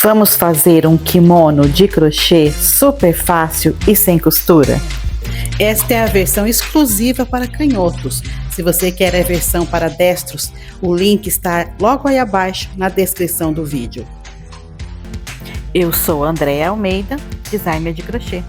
Vamos fazer um kimono de crochê super fácil e sem costura? Esta é a versão exclusiva para canhotos. Se você quer a versão para destros, o link está logo aí abaixo na descrição do vídeo. Eu sou Andréa Almeida, designer de crochê.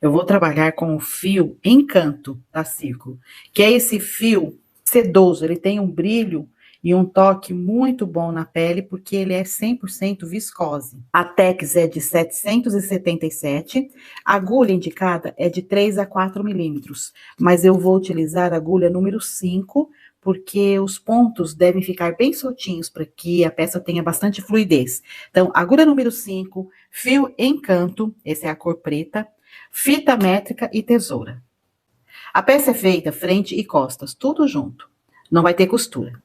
Eu vou trabalhar com o fio Encanto da Círculo, que é esse fio sedoso, ele tem um brilho e um toque muito bom na pele, porque ele é 100% viscose. A Tex é de 777, a agulha indicada é de 3 a 4 milímetros, mas eu vou utilizar a agulha número 5, porque os pontos devem ficar bem soltinhos para que a peça tenha bastante fluidez. Então, agulha número 5, fio Encanto, essa é a cor preta, fita métrica e tesoura. A peça é feita frente e costas, tudo junto. Não vai ter costura.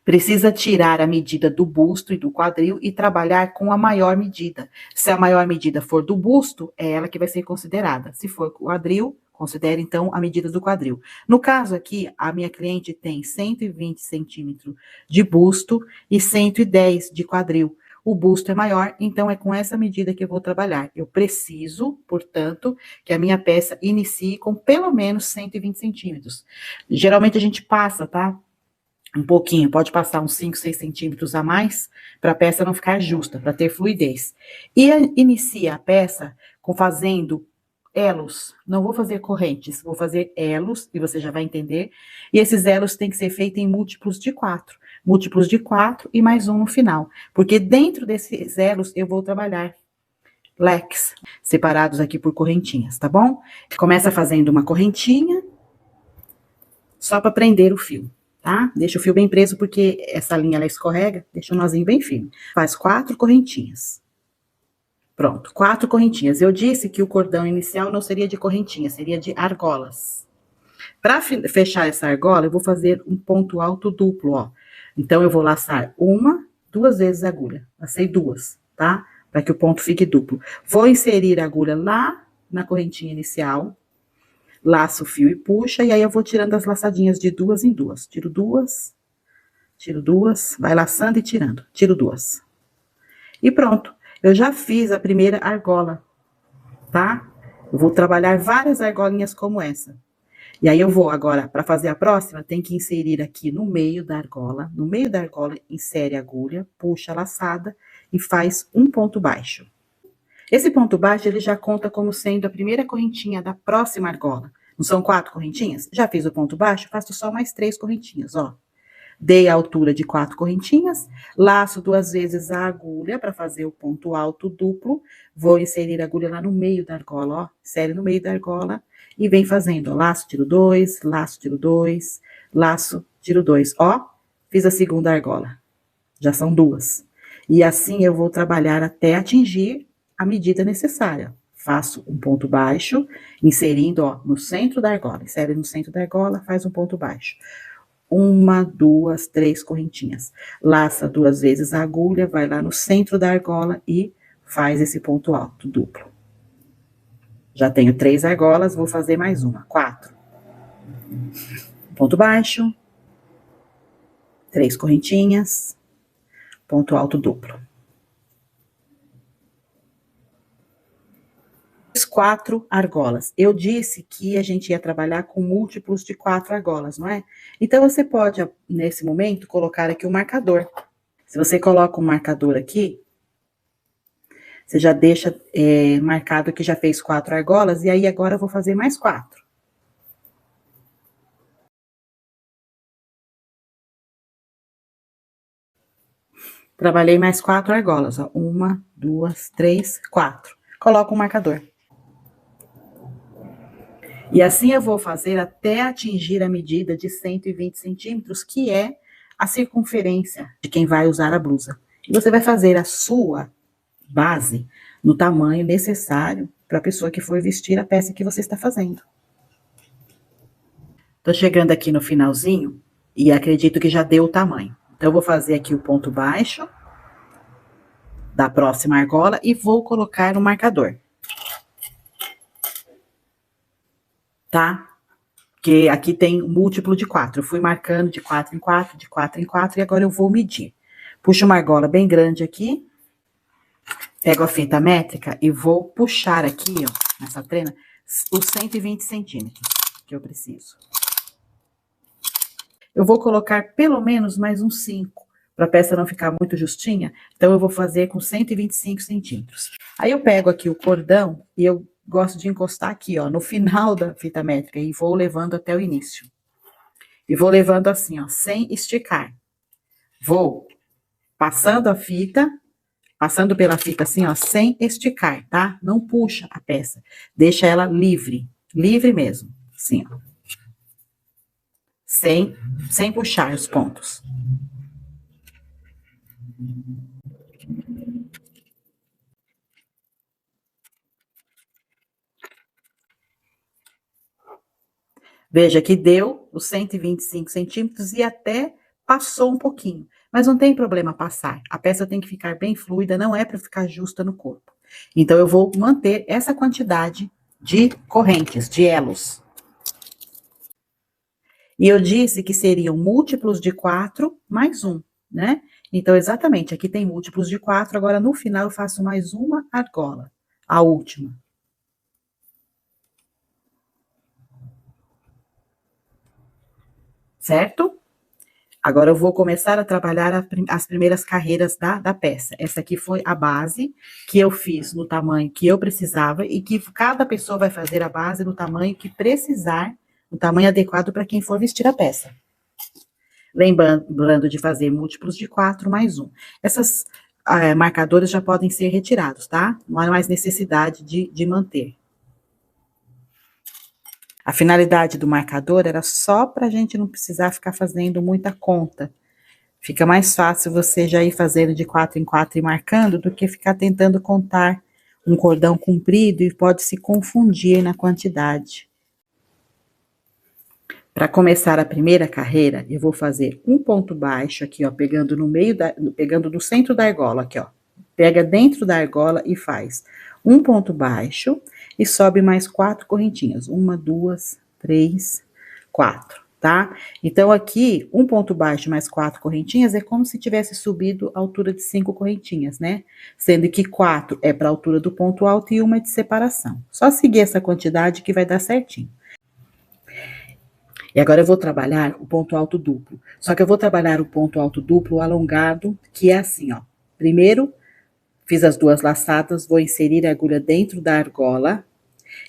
Precisa tirar a medida do busto e do quadril e trabalhar com a maior medida. Se a maior medida for do busto, é ela que vai ser considerada. Se for quadril, considere então a medida do quadril. No caso aqui, a minha cliente tem 120 centímetros de busto e 110 de quadril. O busto é maior, então é com essa medida que eu vou trabalhar. Eu preciso, portanto, que a minha peça inicie com pelo menos 120 centímetros. Geralmente a gente passa, tá? Um pouquinho, pode passar uns 5, 6 centímetros a mais, para a peça não ficar justa, para ter fluidez. E inicia a peça fazendo elos, não vou fazer correntes, vou fazer elos, e você já vai entender. E esses elos têm que ser feitos em múltiplos de 4. Múltiplos de 4 e mais um no final. Porque dentro desses elos eu vou trabalhar leques, separados aqui por correntinhas, tá bom? Começa fazendo uma correntinha, só para prender o fio, tá? Deixa o fio bem preso, porque essa linha ela escorrega, deixa o nozinho bem firme. Faz 4 correntinhas. Pronto, 4 correntinhas. Eu disse que o cordão inicial não seria de correntinha, seria de argolas. Para fechar essa argola, eu vou fazer um ponto alto duplo, ó. Então, eu vou laçar 1, 2 vezes a agulha. Lacei 2, tá? Para que o ponto fique duplo. Vou inserir a agulha lá na correntinha inicial. Laço o fio e puxa, e aí eu vou tirando as laçadinhas de 2 em 2. Tiro 2, vai laçando e tirando. Tiro 2. E pronto. Eu já fiz a primeira argola, tá? Eu vou trabalhar várias argolinhas como essa. E aí eu vou agora, para fazer a próxima, tem que inserir aqui no meio da argola. No meio da argola, insere a agulha, puxa a laçada e faz um ponto baixo. Esse ponto baixo, ele já conta como sendo a primeira correntinha da próxima argola. Não são 4 correntinhas? Já fiz o ponto baixo, faço só mais 3 correntinhas, ó. Dei a altura de 4 correntinhas, laço 2 vezes a agulha para fazer o ponto alto duplo. Vou inserir a agulha lá no meio da argola, ó. Insere no meio da argola e vem fazendo, ó. Laço, tiro 2, laço, tiro 2, laço, tiro 2. Ó, fiz a segunda argola. Já são 2. E assim eu vou trabalhar até atingir a medida necessária. Faço um ponto baixo, inserindo, ó, no centro da argola. Insere no centro da argola, faz um ponto baixo. 1, 2, 3 correntinhas. Laça 2 vezes a agulha, vai lá no centro da argola e faz esse ponto alto duplo. Já tenho 3 argolas, vou fazer mais uma, 4. Ponto baixo, 3 correntinhas, ponto alto duplo. 4 argolas. Eu disse que a gente ia trabalhar com múltiplos de 4 argolas, não é? Então, você pode, nesse momento, colocar aqui o marcador. Se você coloca um marcador aqui, você já deixa marcado que já fez 4 argolas, e aí agora eu vou fazer mais 4. Trabalhei mais 4 argolas, ó. 1, 2, 3, 4. Coloca o marcador. E assim eu vou fazer até atingir a medida de 120 centímetros, que é a circunferência de quem vai usar a blusa. E você vai fazer a sua base no tamanho necessário para a pessoa que for vestir a peça que você está fazendo. Tô chegando aqui no finalzinho e acredito que já deu o tamanho. Então, eu vou fazer aqui o ponto baixo da próxima argola e vou colocar o marcador. Tá? Porque aqui tem um múltiplo de 4. Eu fui marcando de 4 em 4, de 4 em 4, e agora eu vou medir. Puxo uma argola bem grande aqui, pego a fita métrica e vou puxar aqui, ó, nessa trena, os 120 centímetros que eu preciso. Eu vou colocar pelo menos mais uns 5, para a peça não ficar muito justinha, então eu vou fazer com 125 centímetros. Aí eu pego aqui o cordão e eu gosto de encostar aqui, ó, no final da fita métrica e vou levando até o início. E vou levando assim, ó, sem esticar. Vou passando a fita, passando pela fita assim, ó, sem esticar, tá? Não puxa a peça, deixa ela livre, livre mesmo, assim, ó. Sem puxar os pontos. Veja que deu os 125 centímetros e até passou um pouquinho. Mas não tem problema passar. A peça tem que ficar bem fluida, não é para ficar justa no corpo. Então, eu vou manter essa quantidade de correntes, de elos. E eu disse que seriam múltiplos de 4 mais 1, né? Então, exatamente, aqui tem múltiplos de 4, agora no final eu faço mais uma argola, a última. Certo? Agora eu vou começar a trabalhar as primeiras carreiras da peça. Essa aqui foi a base que eu fiz no tamanho que eu precisava e que cada pessoa vai fazer a base no tamanho que precisar, no tamanho adequado para quem for vestir a peça. Lembrando de fazer múltiplos de 4 mais 1. Essas marcadores já podem ser retirados, tá? Não há mais necessidade de manter. A finalidade do marcador era só para a gente não precisar ficar fazendo muita conta. Fica mais fácil você já ir fazendo de 4 em 4 e marcando do que ficar tentando contar um cordão comprido e pode se confundir na quantidade. Para começar a primeira carreira, eu vou fazer um ponto baixo aqui, ó, pegando no meio pegando do centro da argola aqui, ó. Pega dentro da argola e faz um ponto baixo e sobe mais 4 correntinhas. 1, 2, 3, 4, tá? Então, aqui, um ponto baixo mais 4 correntinhas é como se tivesse subido a altura de 5 correntinhas, né? Sendo que 4 é para a altura do ponto alto e 1 é de separação. Só seguir essa quantidade que vai dar certinho. E agora eu vou trabalhar o ponto alto duplo. Só que eu vou trabalhar o ponto alto duplo alongado, que é assim, ó. Primeiro, fiz as 2 laçadas, vou inserir a agulha dentro da argola.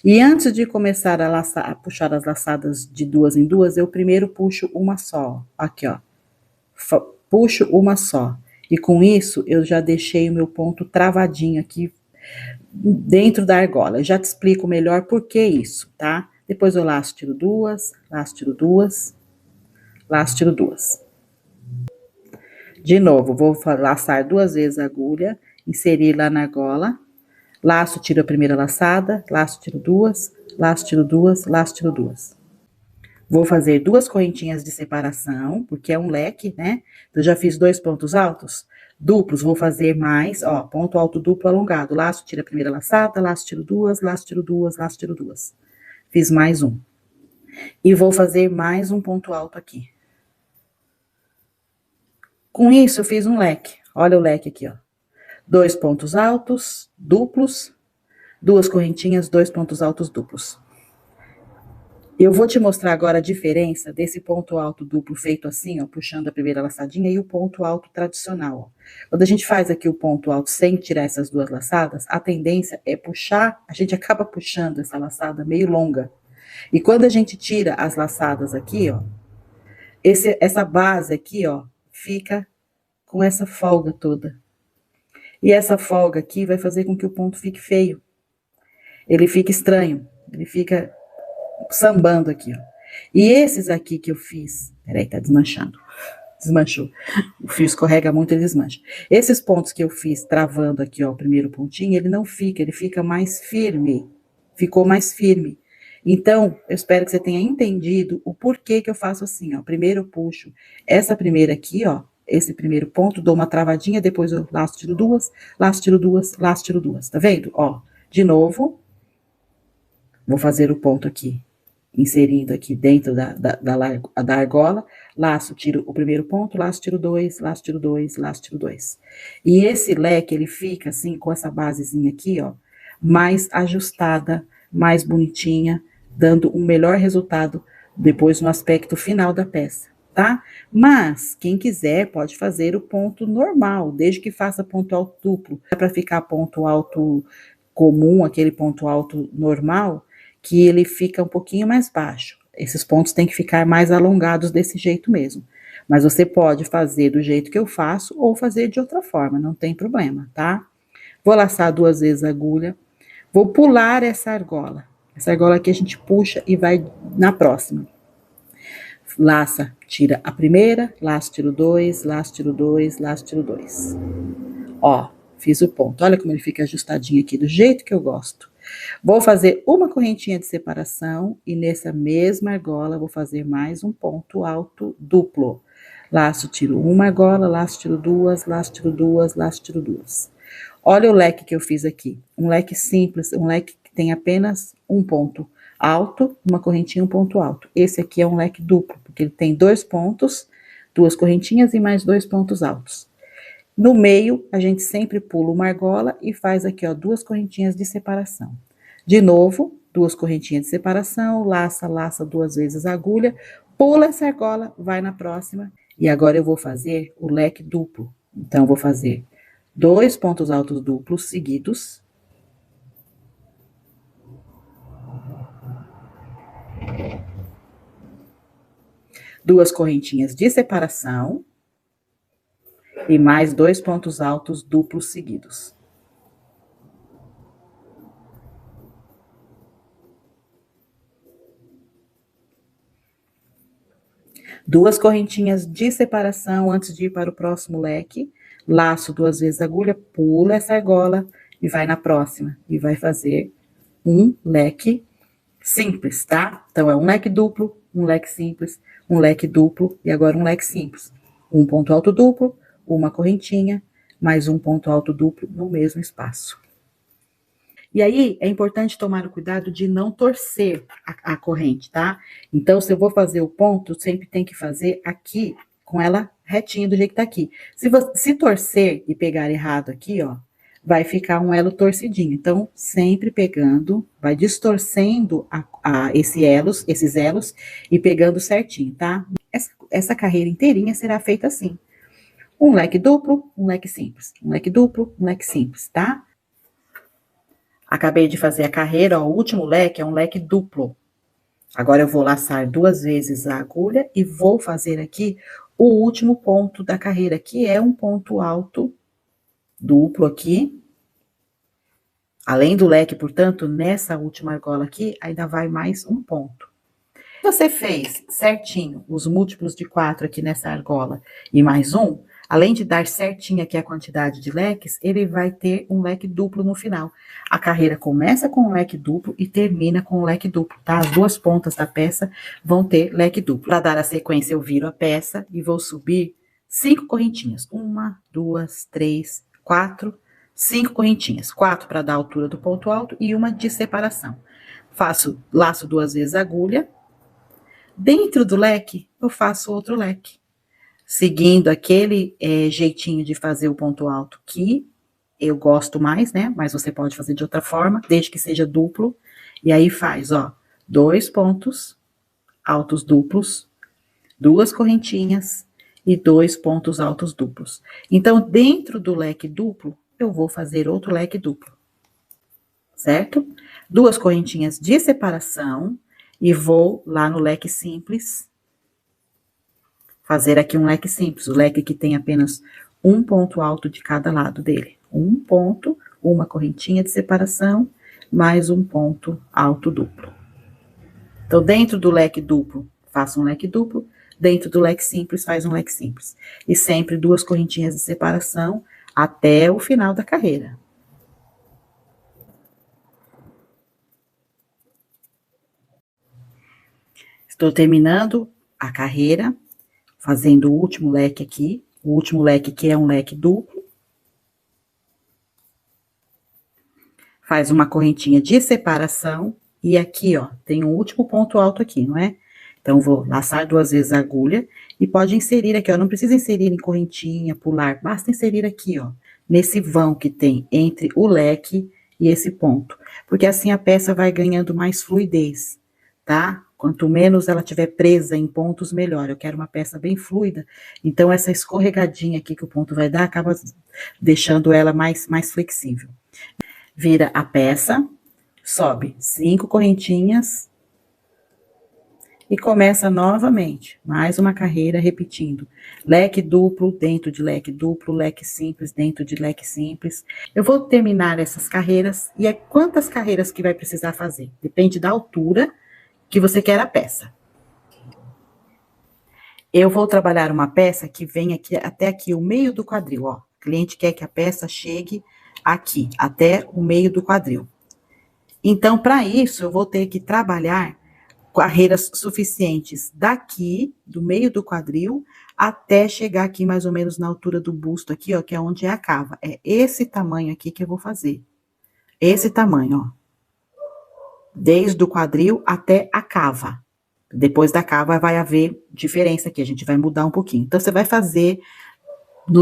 E antes de começar a puxar as laçadas de 2 em 2, eu primeiro puxo uma só. Aqui, ó. Puxo uma só. E com isso, eu já deixei o meu ponto travadinho aqui dentro da argola. Eu já te explico melhor por que isso, tá? Depois eu laço, tiro 2, laço, tiro 2, laço, tiro 2. De novo, vou laçar 2 vezes a agulha, inserir lá na argola, laço, tiro a primeira laçada, laço, tiro 2, laço, tiro 2, laço, tiro 2. Vou fazer 2 correntinhas de separação, porque é um leque, né? Eu já fiz 2 pontos altos. Duplos, vou fazer mais, ó, ponto alto duplo alongado. Laço, tiro a primeira laçada, laço, tiro 2, laço, tiro 2, laço, tiro 2. Fiz mais um. E vou fazer mais um ponto alto aqui. Com isso, eu fiz um leque. Olha o leque aqui, ó. 2 pontos altos, duplos, 2 correntinhas, 2 pontos altos duplos. Eu vou te mostrar agora a diferença desse ponto alto duplo feito assim, ó, puxando a primeira laçadinha, e o ponto alto tradicional, ó. Quando a gente faz aqui o ponto alto sem tirar essas 2 laçadas, a tendência é puxar, a gente acaba puxando essa laçada meio longa. E quando a gente tira as laçadas aqui, ó, essa base aqui, ó, fica com essa folga toda. E essa folga aqui vai fazer com que o ponto fique feio. Ele fica estranho, ele fica sambando aqui, ó. E esses aqui que eu fiz, peraí, tá desmanchando. Desmanchou. O fio escorrega muito, ele desmancha. Esses pontos que eu fiz travando aqui, ó, o primeiro pontinho, ele não fica, ele fica mais firme. Ficou mais firme. Então, eu espero que você tenha entendido o porquê que eu faço assim, ó. Primeiro eu puxo essa primeira aqui, ó, esse primeiro ponto, dou uma travadinha, depois eu laço, tiro 2, laço, tiro 2, laço, tiro 2. Tá vendo? Ó, de novo, vou fazer o ponto aqui inserindo aqui dentro da argola, laço, tiro o primeiro ponto, laço, tiro dois, laço, tiro dois, laço, tiro dois. E esse leque, ele fica assim, com essa basezinha aqui, ó, mais ajustada, mais bonitinha, dando um melhor resultado depois no aspecto final da peça, tá? Mas, quem quiser pode fazer o ponto normal, desde que faça ponto alto duplo. É para ficar ponto alto comum, aquele ponto alto normal, que ele fica um pouquinho mais baixo. Esses pontos têm que ficar mais alongados desse jeito mesmo. Mas você pode fazer do jeito que eu faço ou fazer de outra forma, não tem problema, tá? Vou laçar 2 vezes a agulha, vou pular essa argola. Essa argola aqui a gente puxa e vai na próxima. Laça, tira a primeira, laço, tiro dois, laço, tiro dois, laço, tiro dois. Ó, fiz o ponto. Olha como ele fica ajustadinho aqui, do jeito que eu gosto. Vou fazer uma correntinha de separação e nessa mesma argola vou fazer mais um ponto alto duplo. Laço, tiro uma argola, laço, tiro duas, laço, tiro duas, laço, tiro duas. Olha o leque que eu fiz aqui. Um leque simples, um leque que tem apenas um ponto alto, uma correntinha, um ponto alto. Esse aqui é um leque duplo, porque ele tem 2 pontos, 2 correntinhas e mais 2 pontos altos. No meio, a gente sempre pula uma argola e faz aqui, ó, 2 correntinhas de separação. De novo, 2 correntinhas de separação, laça, laça 2 vezes a agulha, pula essa argola, vai na próxima. E agora eu vou fazer o leque duplo. Então, eu vou fazer 2 pontos altos duplos seguidos. Duas correntinhas de separação. E mais 2 pontos altos duplos seguidos. Duas correntinhas de separação antes de ir para o próximo leque. Laço 2 vezes a agulha, pula essa argola e vai na próxima. E vai fazer um leque simples, tá? Então, é um leque duplo, um leque simples, um leque duplo e agora um leque simples. Um ponto alto duplo, uma correntinha, mais um ponto alto duplo no mesmo espaço. E aí, é importante tomar o cuidado de não torcer a corrente, tá? Então, se eu vou fazer o ponto, sempre tem que fazer aqui, com ela retinha do jeito que tá aqui. Se torcer e pegar errado aqui, ó, vai ficar um elo torcidinho. Então, sempre pegando, vai distorcendo esses elos e pegando certinho, tá? Essa carreira inteirinha será feita assim. Um leque duplo, um leque simples. Um leque duplo, um leque simples, tá? Acabei de fazer a carreira, ó, o último leque é um leque duplo. Agora eu vou laçar 2 vezes a agulha e vou fazer aqui o último ponto da carreira, que é um ponto alto duplo aqui. Além do leque, portanto, nessa última argola aqui, ainda vai mais um ponto. Se você fez certinho os múltiplos de 4 aqui nessa argola e mais um, além de dar certinho aqui a quantidade de leques, ele vai ter um leque duplo no final. A carreira começa com um leque duplo e termina com um leque duplo, tá? As duas pontas da peça vão ter leque duplo. Para dar a sequência, eu viro a peça e vou subir 5 correntinhas. 1, 2, 3, 4, 5 correntinhas. 4 para dar a altura do ponto alto e uma de separação. Laço 2 vezes a agulha. Dentro do leque, eu faço outro leque. Seguindo aquele jeitinho de fazer o ponto alto que eu gosto mais, né? Mas você pode fazer de outra forma, desde que seja duplo. E aí faz, ó, 2 pontos altos duplos, 2 correntinhas e 2 pontos altos duplos. Então, dentro do leque duplo, eu vou fazer outro leque duplo, certo? 2 correntinhas de separação e vou lá no leque simples, fazer aqui um leque simples, o leque que tem apenas um ponto alto de cada lado dele. Um ponto, uma correntinha de separação, mais um ponto alto duplo. Então, dentro do leque duplo, faço um leque duplo, dentro do leque simples, faz um leque simples. E sempre 2 correntinhas de separação até o final da carreira. Estou terminando a carreira, fazendo o último leque aqui, o último leque que é um leque duplo. Faz uma correntinha de separação e aqui, ó, tem um último ponto alto aqui, não é? Então, vou laçar 2 vezes a agulha e pode inserir aqui, ó, não precisa inserir em correntinha, pular, basta inserir aqui, ó, nesse vão que tem entre o leque e esse ponto, porque assim a peça vai ganhando mais fluidez, tá? Quanto menos ela tiver presa em pontos, melhor. Eu quero uma peça bem fluida, então essa escorregadinha aqui que o ponto vai dar, acaba deixando ela mais flexível. Vira a peça, sobe 5 correntinhas, e começa novamente, mais uma carreira repetindo. Leque duplo dentro de leque duplo, leque simples dentro de leque simples. Eu vou terminar essas carreiras, e é quantas carreiras que vai precisar fazer? Depende da altura que você quer a peça. Eu vou trabalhar uma peça que vem aqui, até aqui, o meio do quadril, ó. O cliente quer que a peça chegue aqui, até o meio do quadril. Então, para isso, eu vou ter que trabalhar carreiras suficientes daqui, do meio do quadril, até chegar aqui mais ou menos na altura do busto aqui, ó, que é onde é a cava. É esse tamanho aqui que eu vou fazer. Esse tamanho, ó. Desde o quadril até a cava. Depois da cava vai haver diferença aqui, a gente vai mudar um pouquinho. Então, você vai fazer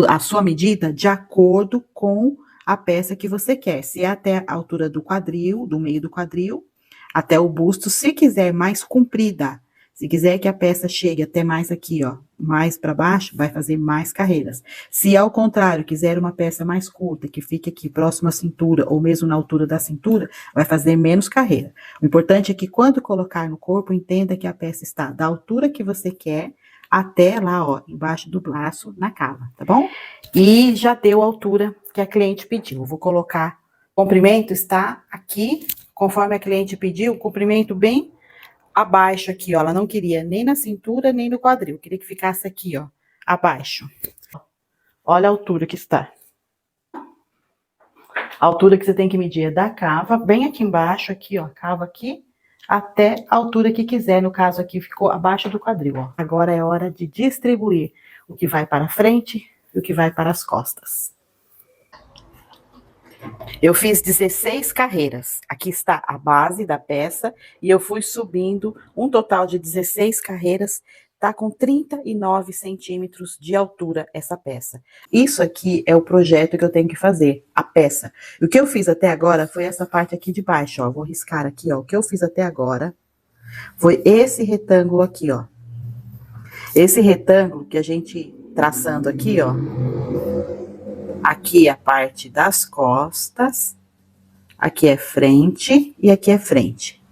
a sua medida de acordo com a peça que você quer. Se é até a altura do quadril, do meio do quadril, até o busto, se quiser mais comprida, se quiser que a peça chegue até mais aqui, ó, mais para baixo, vai fazer mais carreiras. Se ao contrário, quiser uma peça mais curta, que fique aqui próximo à cintura, ou mesmo na altura da cintura, vai fazer menos carreira. O importante é que quando colocar no corpo, entenda que a peça está da altura que você quer, até lá, ó, embaixo do braço, na cava, tá bom? E já deu a altura que a cliente pediu. Eu vou colocar, o comprimento está aqui, conforme a cliente pediu, o comprimento bem abaixo aqui, ó. Ela não queria nem na cintura, nem no quadril. Queria que ficasse aqui, ó, abaixo. Olha a altura que está. A altura que você tem que medir é da cava, bem aqui embaixo, aqui, ó, cava aqui, até a altura que quiser. No caso aqui, ficou abaixo do quadril, ó. Agora é hora de distribuir o que vai para frente e o que vai para as costas. Eu fiz 16 carreiras. Aqui está a base da peça e eu fui subindo um total de 16 carreiras. Tá com 39 centímetros de altura essa peça. Isso aqui é o projeto que eu tenho que fazer, a peça. O que eu fiz até agora foi essa parte aqui de baixo, ó. Vou riscar aqui, ó. O que eu fiz até agora foi esse retângulo aqui, ó. Esse retângulo que a gente traçando aqui, ó. Aqui é a parte das costas, aqui é frente e aqui é frente.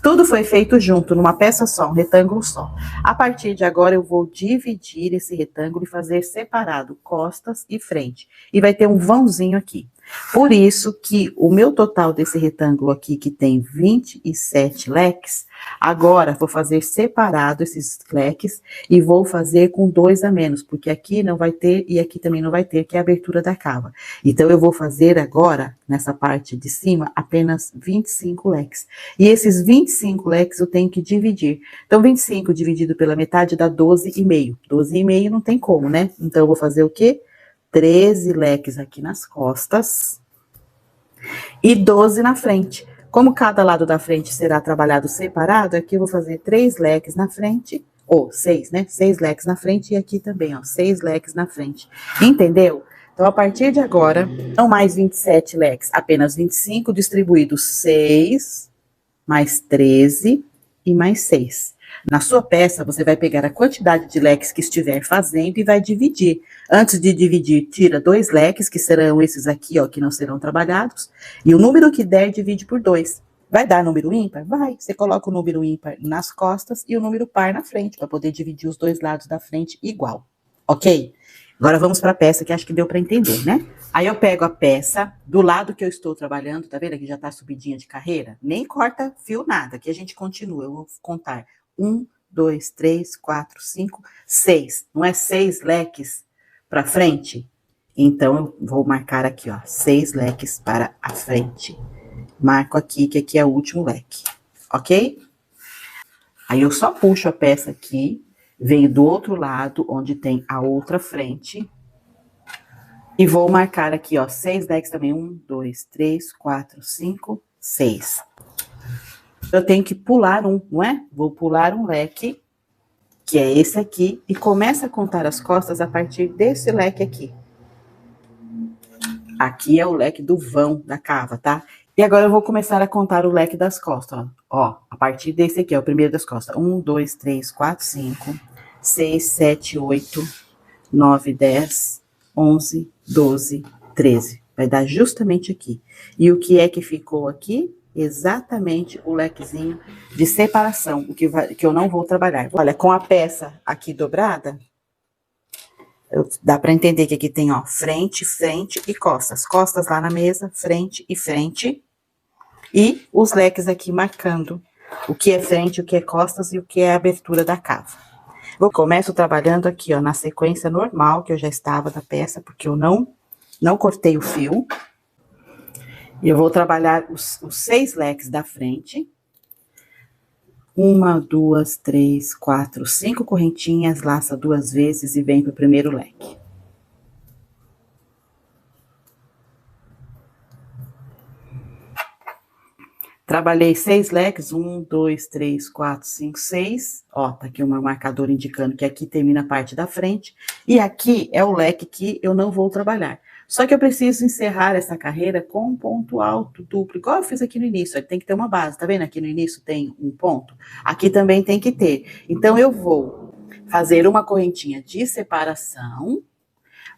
Tudo foi feito junto, numa peça só, um retângulo só. A partir de agora, eu vou dividir esse retângulo e fazer separado costas e frente. E vai ter um vãozinho aqui. Por isso que o meu total desse retângulo aqui, que tem 27 leques, agora vou fazer separado esses leques e vou fazer com 2 a menos, porque aqui não vai ter e aqui também não vai ter, que é a abertura da cava. Então, eu vou fazer agora, nessa parte de cima, apenas 25 leques. E esses 25 leques eu tenho que dividir. Então, 25 dividido pela metade dá 12,5. 12,5 não tem como, né? Então, eu vou fazer o quê? 13 leques aqui nas costas e 12 na frente. Como cada lado da frente será trabalhado separado, aqui eu vou fazer 3 leques na frente, ou 6, né? 6 leques na frente e aqui também, ó, 6 leques na frente. Entendeu? Então, a partir de agora, não mais 27 leques, apenas 25 distribuídos 6, mais 13 e mais 6. Na sua peça, você vai pegar a quantidade de leques que estiver fazendo e vai dividir. Antes de dividir, tira 2 leques, que serão esses aqui, ó, que não serão trabalhados, e o número que der, divide por 2. Vai dar número ímpar? Vai. Você coloca o número ímpar nas costas e o número par na frente, para poder dividir os 2 lados da frente igual. Ok? Agora vamos para a peça, que acho que deu para entender, né? Aí eu pego a peça do lado que eu estou trabalhando, tá vendo? Aqui já tá subidinha de carreira. Nem corta fio nada, aqui a gente continua. Eu vou contar 1, 2, 3, 4, 5, 6. Não é 6 leques para frente? Então, eu vou marcar aqui, ó, 6 leques para a frente. Marco aqui, que aqui é o último leque, ok? Aí eu só puxo a peça aqui, venho do outro lado, onde tem a outra frente, e vou marcar aqui, ó, 6 leques também. 1, 2, 3, 4, 5, 6. Eu tenho que pular um, não é? Vou pular um leque, que é esse aqui, e começa a contar as costas a partir desse leque aqui. Aqui é o leque do vão da cava, tá? E agora eu vou começar a contar o leque das costas, ó. Ó, a partir desse aqui, ó, o primeiro das costas. 1, 2, 3, 4, 5, 6, 7, 8, 9, 10, 11, 12, 13. Vai dar justamente aqui. E o que é que ficou aqui? Exatamente o lequezinho de separação, o que eu não vou trabalhar. Olha, com a peça aqui dobrada, dá para entender que aqui tem, ó, frente, frente e costas. Costas lá na mesa, frente e frente. E os leques aqui marcando o que é frente, o que é costas e o que é a abertura da cava. Eu começo trabalhando aqui, ó, na sequência normal que eu já estava da peça, porque eu não cortei o fio. E eu vou trabalhar os 6 leques da frente. 1, 2, 3, 4, 5 correntinhas, laça 2 vezes e vem pro primeiro leque. Trabalhei 6 leques, 1, 2, 3, 4, 5, 6. Ó, tá aqui o meu marcador indicando que aqui termina a parte da frente. E aqui é o leque que eu não vou trabalhar. Só que eu preciso encerrar essa carreira com um ponto alto duplo, igual eu fiz aqui no início. Ele tem que ter uma base, tá vendo? Aqui no início tem um ponto. Aqui também tem que ter. Então, eu vou fazer uma correntinha de separação.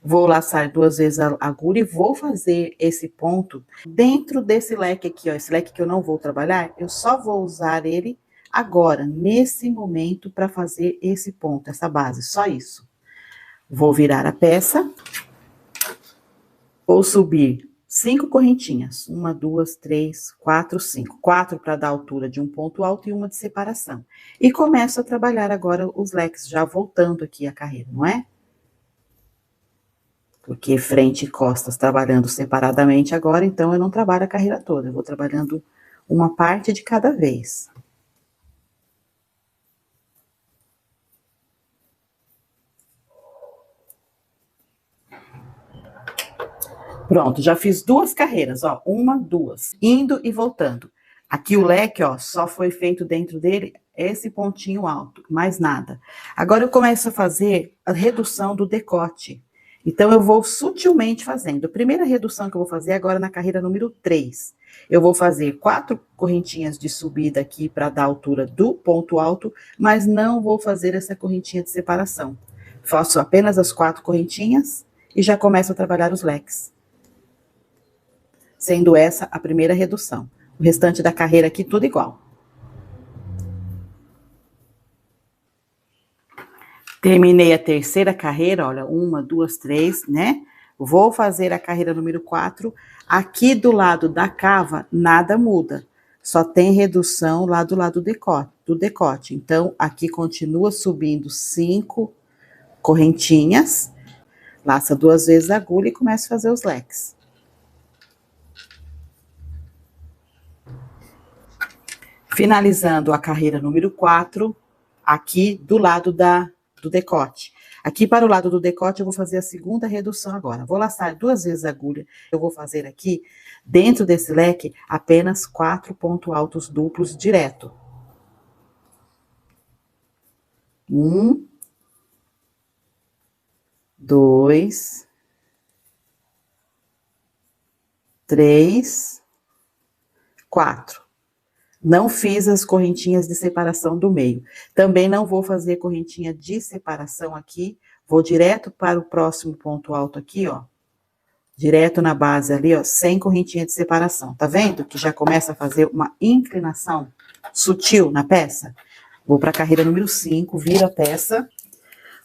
Vou laçar 2 vezes a agulha e vou fazer esse ponto dentro desse leque aqui, ó. Esse leque que eu não vou trabalhar, eu só vou usar ele agora, nesse momento, para fazer esse ponto, essa base, só isso. Vou virar a peça. Vou subir 5 correntinhas. 1, 2, 3, 4, 5. 4 para dar a altura de um ponto alto e uma de separação. E começo a trabalhar agora os leques, já voltando aqui a carreira, não é? Porque frente e costas trabalhando separadamente agora, então eu não trabalho a carreira toda, eu vou trabalhando uma parte de cada vez. Pronto, já fiz 2 carreiras, ó, 1, 2, indo e voltando. Aqui o leque, ó, só foi feito dentro dele esse pontinho alto, mais nada. Agora eu começo a fazer a redução do decote. Então, eu vou sutilmente fazendo. A primeira redução que eu vou fazer agora na carreira número 3. Eu vou fazer 4 correntinhas de subida aqui para dar a altura do ponto alto, mas não vou fazer essa correntinha de separação. Faço apenas as 4 correntinhas e já começo a trabalhar os leques. Sendo essa a primeira redução. O restante da carreira aqui, tudo igual. Terminei a terceira carreira, olha, 1, 2, 3, né? Vou fazer a carreira número 4. Aqui do lado da cava, nada muda. Só tem redução lá do lado do decote. Então, aqui continua subindo 5 correntinhas. Laça 2 vezes a agulha e começa a fazer os leques. Finalizando a carreira número 4, aqui do lado do decote. Aqui para o lado do decote eu vou fazer a segunda redução agora. Vou laçar 2 vezes a agulha. Eu vou fazer aqui, dentro desse leque, apenas 4 pontos altos duplos direto. 1, 2, 3, 4. Não fiz as correntinhas de separação do meio. Também não vou fazer correntinha de separação aqui. Vou direto para o próximo ponto alto aqui, ó. Direto na base ali, ó, sem correntinha de separação. Tá vendo que já começa a fazer uma inclinação sutil na peça? Vou para a carreira número 5, viro a peça.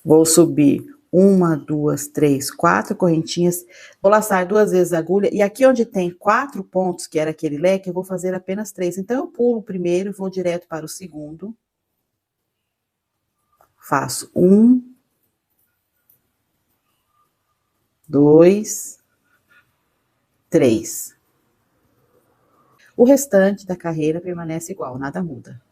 Vou subir 1, 2, 3, 4 correntinhas, vou laçar 2 vezes a agulha, e aqui onde tem 4 pontos, que era aquele leque, eu vou fazer apenas 3. Então, eu pulo o primeiro e vou direto para o segundo. Faço 1, 2, 3. O restante da carreira permanece igual, nada muda.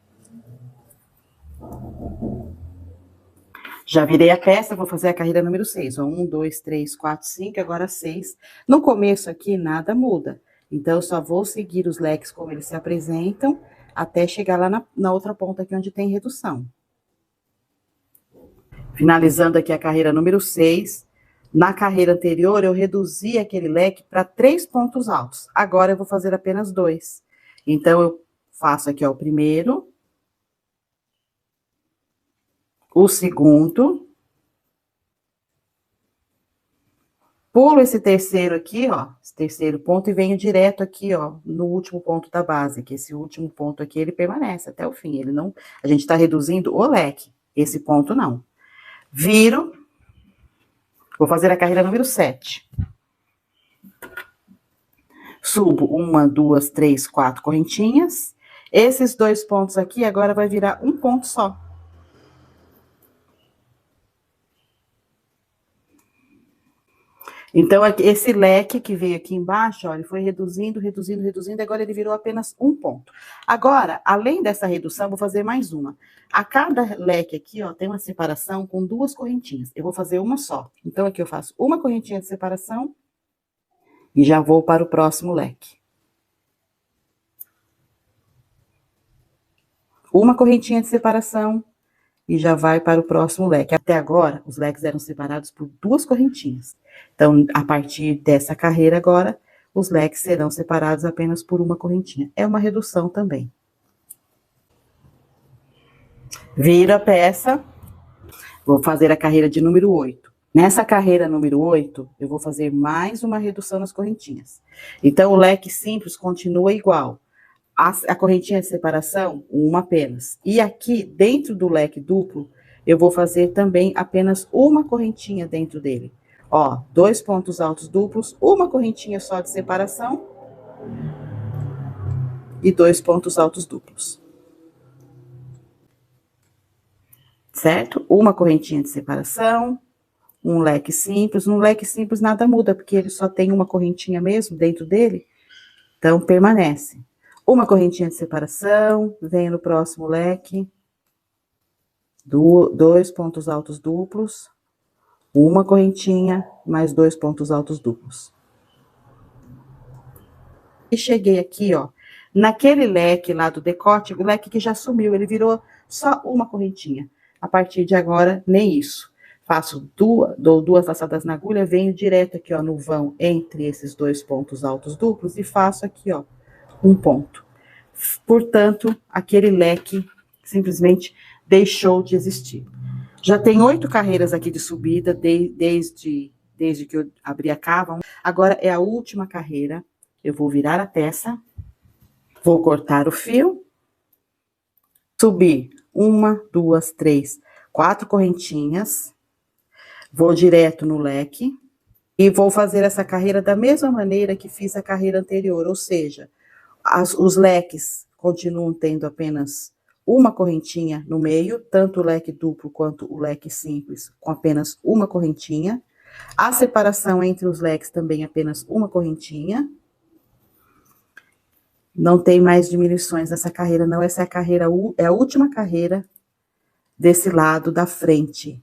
Já virei a peça, vou fazer a carreira número 6. 1, 2, 3, 4, 5, agora 6. No começo aqui, nada muda. Então, eu só vou seguir os leques como eles se apresentam. até chegar lá na outra ponta aqui onde tem redução. Finalizando aqui a carreira número 6. Na carreira anterior, eu reduzi aquele leque para 3 pontos altos. Agora, eu vou fazer apenas 2. Então, eu faço aqui, ó, o primeiro, o segundo, pulo esse terceiro aqui, ó, esse terceiro ponto, e venho direto aqui, ó, no último ponto da base, que esse último ponto aqui, ele permanece até o fim, ele não, a gente tá reduzindo o leque, esse ponto não. Viro, vou fazer a carreira número 7. Subo 1, 2, 3, 4 correntinhas. Esses 2 pontos aqui, agora vai virar um ponto só. Então, esse leque que veio aqui embaixo, ó, ele foi reduzindo, reduzindo, reduzindo, agora ele virou apenas um ponto. Agora, além dessa redução, vou fazer mais uma. A cada leque aqui, ó, tem uma separação com 2 correntinhas. Eu vou fazer uma só. Então, aqui eu faço uma correntinha de separação e já vou para o próximo leque. Uma correntinha de separação e já vai para o próximo leque. Até agora, os leques eram separados por 2 correntinhas. Então, a partir dessa carreira agora, os leques serão separados apenas por uma correntinha. É uma redução também. Viro a peça. Vou fazer a carreira de número 8. Nessa carreira número 8, eu vou fazer mais uma redução nas correntinhas. Então, o leque simples continua igual. A correntinha de separação, uma apenas. E aqui, dentro do leque duplo, eu vou fazer também apenas uma correntinha dentro dele. Ó, 2 pontos altos duplos, uma correntinha só de separação e 2 pontos altos duplos. Certo? Uma correntinha de separação, um leque simples. No leque simples nada muda, porque ele só tem uma correntinha mesmo dentro dele, então permanece. Uma correntinha de separação, venho no próximo leque, 2 pontos altos duplos, uma correntinha, mais 2 pontos altos duplos. E cheguei aqui, ó, naquele leque lá do decote, o leque que já sumiu, ele virou só uma correntinha. A partir de agora, nem isso. Dou 2 laçadas na agulha, venho direto aqui, ó, no vão entre esses 2 pontos altos duplos e faço aqui, ó, um ponto. Portanto, aquele leque simplesmente deixou de existir. Já tem 8 carreiras aqui de subida, desde que eu abri a cava. Agora é a última carreira. Eu vou virar a peça, vou cortar o fio, subir 1, 2, 3, 4 correntinhas, vou direto no leque e vou fazer essa carreira da mesma maneira que fiz a carreira anterior, ou seja, os leques continuam tendo apenas uma correntinha no meio, tanto o leque duplo quanto o leque simples, com apenas uma correntinha. A separação entre os leques também apenas uma correntinha. Não tem mais diminuições nessa carreira, não. Essa é a carreira, é a última carreira desse lado da frente.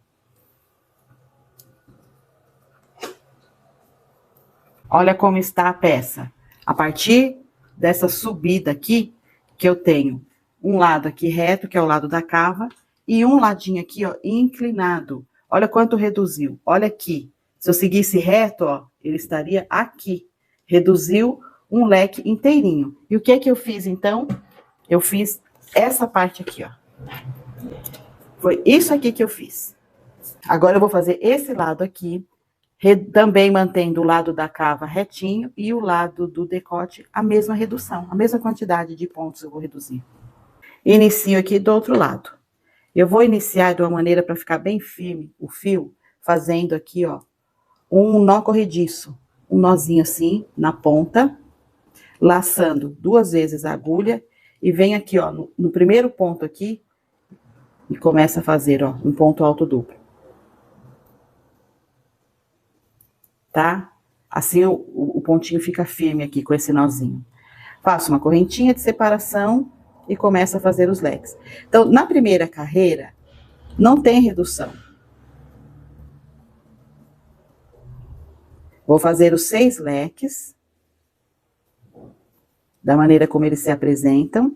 Olha como está a peça. A partir dessa subida aqui, que eu tenho um lado aqui reto, que é o lado da cava, e um ladinho aqui, ó, inclinado. Olha quanto reduziu. Olha aqui. Se eu seguisse reto, ó, ele estaria aqui. Reduziu um leque inteirinho. E o que é que eu fiz, então? Eu fiz essa parte aqui, ó. Foi isso aqui que eu fiz. Agora eu vou fazer esse lado aqui, também mantendo o lado da cava retinho e o lado do decote a mesma redução, a mesma quantidade de pontos eu vou reduzir. Inicio aqui do outro lado. Eu vou iniciar de uma maneira para ficar bem firme o fio, fazendo aqui, ó, um nó corrediço, um nozinho assim na ponta, laçando 2 vezes a agulha e venho aqui, ó, no primeiro ponto aqui e começa a fazer, ó, um ponto alto duplo. Tá? Assim o pontinho fica firme aqui com esse nozinho. Faço uma correntinha de separação e começo a fazer os leques. Então, na primeira carreira, não tem redução. Vou fazer os 6 leques, da maneira como eles se apresentam.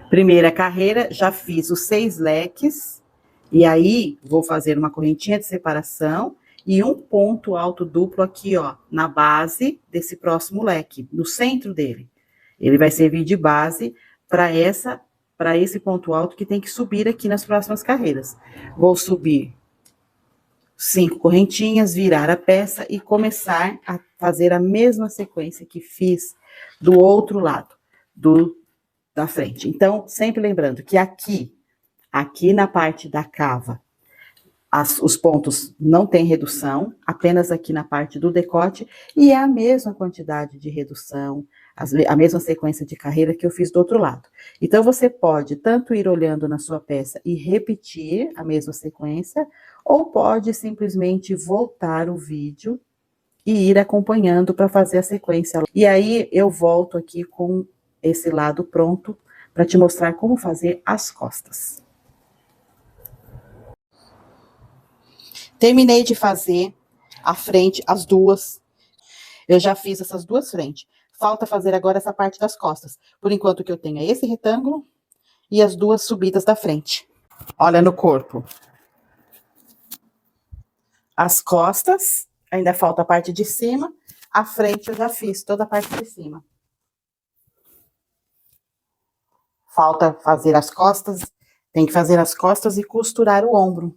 Primeira carreira, já fiz os 6 leques, e aí vou fazer uma correntinha de separação e um ponto alto duplo aqui, ó, na base desse próximo leque, no centro dele. Ele vai servir de base para esse ponto alto que tem que subir aqui nas próximas carreiras. Vou subir 5 correntinhas, virar a peça e começar a fazer a mesma sequência que fiz do outro lado, da frente. Então, sempre lembrando que aqui na parte da cava, os pontos não tem redução, apenas aqui na parte do decote, e é a mesma quantidade de redução, a mesma sequência de carreira que eu fiz do outro lado. Então, você pode tanto ir olhando na sua peça e repetir a mesma sequência, ou pode simplesmente voltar o vídeo e ir acompanhando para fazer a sequência. E aí, eu volto aqui com esse lado pronto para te mostrar como fazer as costas. Terminei de fazer a frente, as duas. Eu já fiz essas duas frentes. Falta fazer agora essa parte das costas. Por enquanto, o que eu tenho é esse retângulo e as duas subidas da frente. Olha no corpo. As costas, ainda falta a parte de cima. A frente eu já fiz toda a parte de cima. Falta fazer as costas. Tem que fazer as costas e costurar o ombro.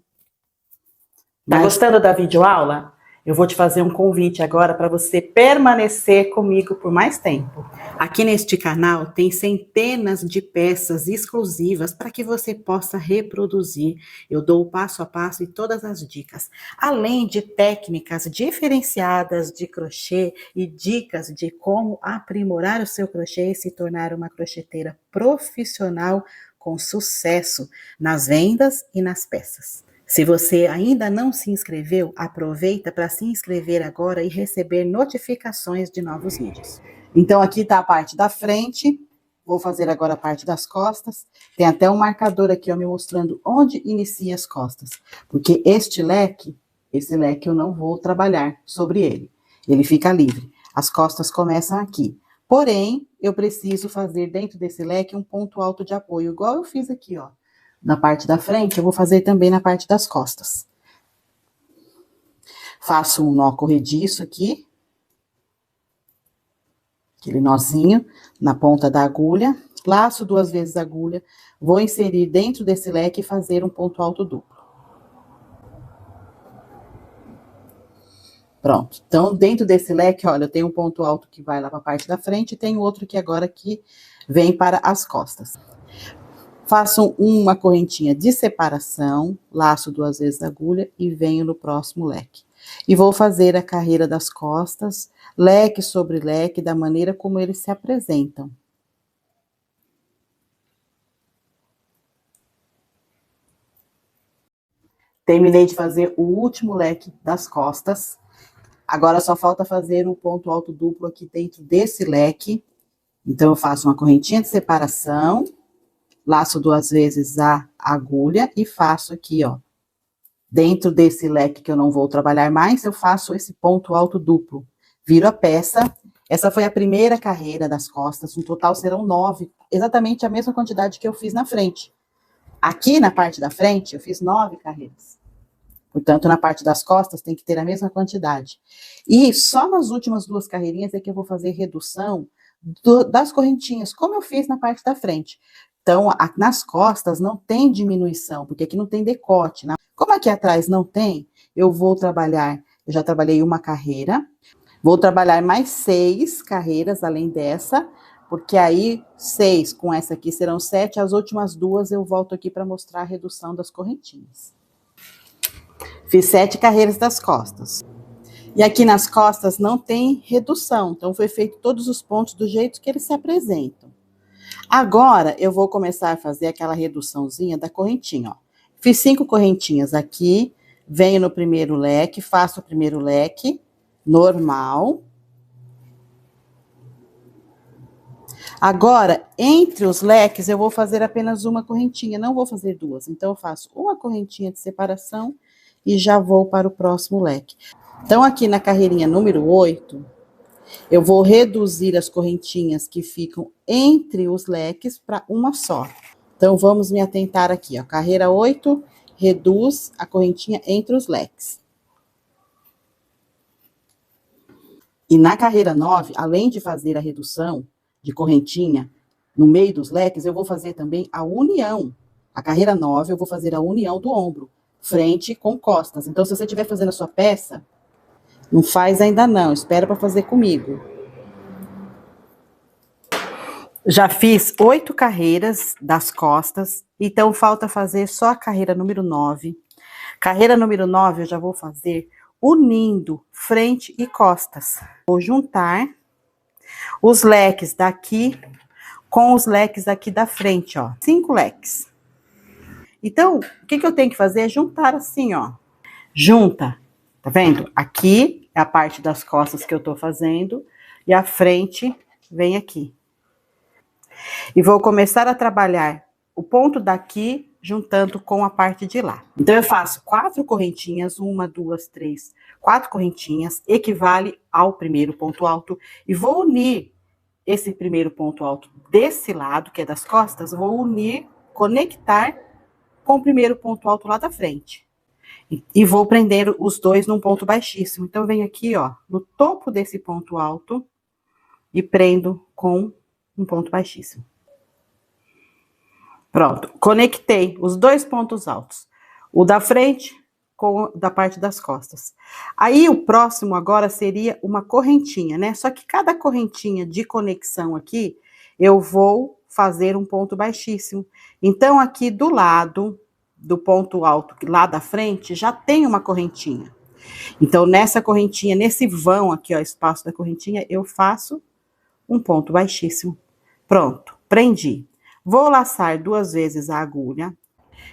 Tá gostando da videoaula? Eu vou te fazer um convite agora para você permanecer comigo por mais tempo. Aqui neste canal tem centenas de peças exclusivas para que você possa reproduzir. Eu dou o passo a passo e todas as dicas. Além de técnicas diferenciadas de crochê e dicas de como aprimorar o seu crochê e se tornar uma crocheteira profissional com sucesso nas vendas e nas peças. Se você ainda não se inscreveu, aproveita para se inscrever agora e receber notificações de novos vídeos. Então, aqui está a parte da frente, vou fazer agora a parte das costas. Tem até um marcador aqui, ó, me mostrando onde inicia as costas. Porque esse leque eu não vou trabalhar sobre ele. Ele fica livre. As costas começam aqui. Porém, eu preciso fazer dentro desse leque um ponto alto de apoio, igual eu fiz aqui, ó. Na parte da frente, eu vou fazer também na parte das costas. Faço um nó corrediço aqui. Aquele nozinho na ponta da agulha. Laço 2 vezes a agulha. Vou inserir dentro desse leque e fazer um ponto alto duplo. Pronto. Então, dentro desse leque, olha, eu tenho um ponto alto que vai lá para a parte da frente e tenho outro que agora que vem para as costas. Faço uma correntinha de separação, laço 2 vezes a agulha e venho no próximo leque. E vou fazer a carreira das costas, leque sobre leque, da maneira como eles se apresentam. Terminei de fazer o último leque das costas. Agora só falta fazer um ponto alto duplo aqui dentro desse leque. Então, eu faço uma correntinha de separação. Laço 2 vezes a agulha e faço aqui, ó. Dentro desse leque que eu não vou trabalhar mais, eu faço esse ponto alto duplo. Viro a peça. Essa foi a primeira carreira das costas. No total serão 9. Exatamente a mesma quantidade que eu fiz na frente. Aqui na parte da frente, eu fiz 9 carreiras. Portanto, na parte das costas tem que ter a mesma quantidade. E só nas últimas 2 carreirinhas é que eu vou fazer redução das correntinhas, como eu fiz na parte da frente. Então, nas costas não tem diminuição, porque aqui não tem decote. Como aqui atrás não tem, eu vou trabalhar, eu já trabalhei uma carreira, vou trabalhar mais 6 carreiras além dessa, porque aí 6 com essa aqui serão 7, as últimas 2 eu volto aqui para mostrar a redução das correntinhas. Fiz 7 carreiras das costas. E aqui nas costas não tem redução, então foi feito todos os pontos do jeito que eles se apresentam. Agora, eu vou começar a fazer aquela reduçãozinha da correntinha, ó. Fiz 5 correntinhas aqui, venho no primeiro leque, faço o primeiro leque, normal. Agora, entre os leques, eu vou fazer apenas uma correntinha, não vou fazer 2. Então, eu faço uma correntinha de separação e já vou para o próximo leque. Então, aqui na carreirinha número 8, Eu vou reduzir as correntinhas que ficam entre os leques para uma só. Então, vamos me atentar aqui, ó. Carreira 8, reduz a correntinha entre os leques. E na carreira 9, além de fazer a redução de correntinha no meio dos leques, eu vou fazer também a união. A carreira 9, eu vou fazer a união do ombro, frente com costas. Então, se você estiver fazendo a sua peça, não faz ainda não, espera para fazer comigo. Já fiz 8 carreiras das costas, então falta fazer só a carreira número 9. Carreira número 9 eu já vou fazer unindo frente e costas. Vou juntar os leques daqui com os leques aqui da frente, ó. 5 leques. Então, o que eu tenho que fazer é juntar assim, ó. Junta, tá vendo? Aqui é a parte das costas que eu tô fazendo e a frente vem aqui. E vou começar a trabalhar o ponto daqui juntando com a parte de lá. Então, eu faço 4 correntinhas, 1, 2, 3, 4 correntinhas, equivale ao primeiro ponto alto, e vou unir esse primeiro ponto alto desse lado, que é das costas, vou unir, conectar com o primeiro ponto alto lá da frente. E vou prender os dois num ponto baixíssimo. Então, eu venho aqui, ó, no topo desse ponto alto e prendo com um ponto baixíssimo. Pronto, conectei os 2 pontos altos, o da frente com o da parte das costas. Aí, o próximo agora seria uma correntinha, né? Só que cada correntinha de conexão aqui, eu vou fazer um ponto baixíssimo. Então, aqui do lado do ponto alto, lá da frente, já tem uma correntinha. Então, nessa correntinha, nesse vão aqui, ó, espaço da correntinha, eu faço um ponto baixíssimo. Pronto, prendi. Vou laçar 2 vezes a agulha.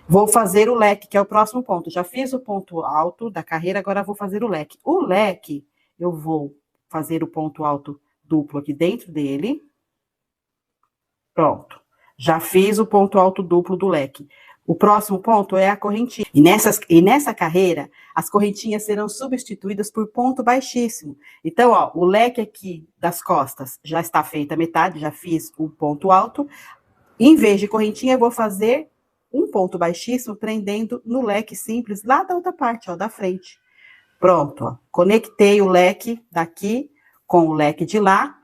Vou fazer o leque, que é o próximo ponto. Já fiz o ponto alto da carreira, agora vou fazer o leque. O leque, eu vou fazer o ponto alto duplo aqui dentro dele. Pronto. Já fiz o ponto alto duplo do leque. O próximo ponto é a correntinha. E nessa carreira, as correntinhas serão substituídas por ponto baixíssimo. Então, ó, o leque aqui das costas já está feita a metade, já fiz o ponto alto. Em vez de correntinha, eu vou fazer um ponto baixíssimo, prendendo no leque simples lá da outra parte, ó, da frente. Pronto, ó. Conectei o leque daqui com o leque de lá.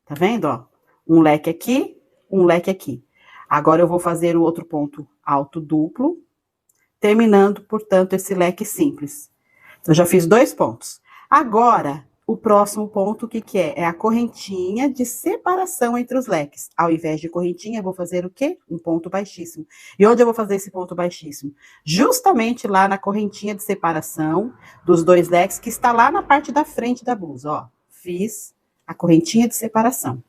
Tá vendo, ó? Um leque aqui, um leque aqui. Agora, eu vou fazer o outro ponto alto duplo, terminando, portanto, esse leque simples. Eu já fiz 2 pontos. Agora, o próximo ponto, o que que é? É a correntinha de separação entre os leques. Ao invés de correntinha, eu vou fazer o quê? Um ponto baixíssimo. E onde eu vou fazer esse ponto baixíssimo? Justamente lá na correntinha de separação dos 2 leques, que está lá na parte da frente da blusa, ó. Fiz a correntinha de separação.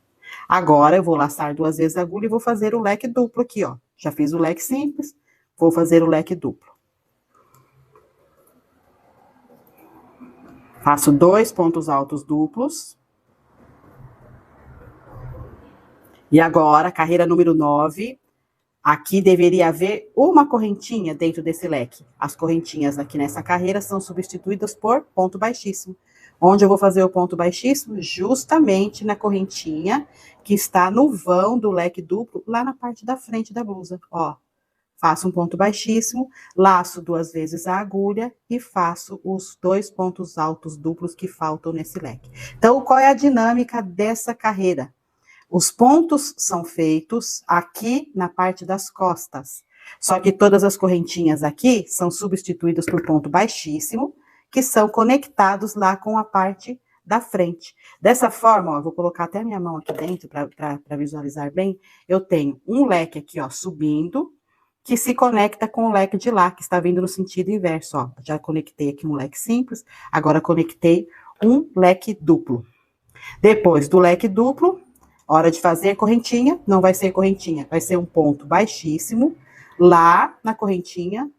Agora, eu vou laçar 2 vezes a agulha e vou fazer o leque duplo aqui, ó. Já fiz o leque simples, vou fazer o leque duplo. Faço 2 pontos altos duplos. E agora, carreira número 9. Aqui deveria haver uma correntinha dentro desse leque. As correntinhas aqui nessa carreira são substituídas por ponto baixíssimo. Onde eu vou fazer o ponto baixíssimo? Justamente na correntinha que está no vão do leque duplo, lá na parte da frente da blusa. Ó, faço um ponto baixíssimo, laço 2 vezes a agulha e faço os 2 pontos altos duplos que faltam nesse leque. Então, qual é a dinâmica dessa carreira? Os pontos são feitos aqui na parte das costas. Só que todas as correntinhas aqui são substituídas por ponto baixíssimo, que são conectados lá com a parte da frente. Dessa forma, ó, eu vou colocar até a minha mão aqui dentro para visualizar bem. Eu tenho um leque aqui, ó, subindo, que se conecta com o leque de lá, que está vindo no sentido inverso, ó. Já conectei aqui um leque simples, agora conectei um leque duplo. Depois do leque duplo, hora de fazer correntinha, não vai ser correntinha, vai ser um ponto baixíssimo, lá na correntinha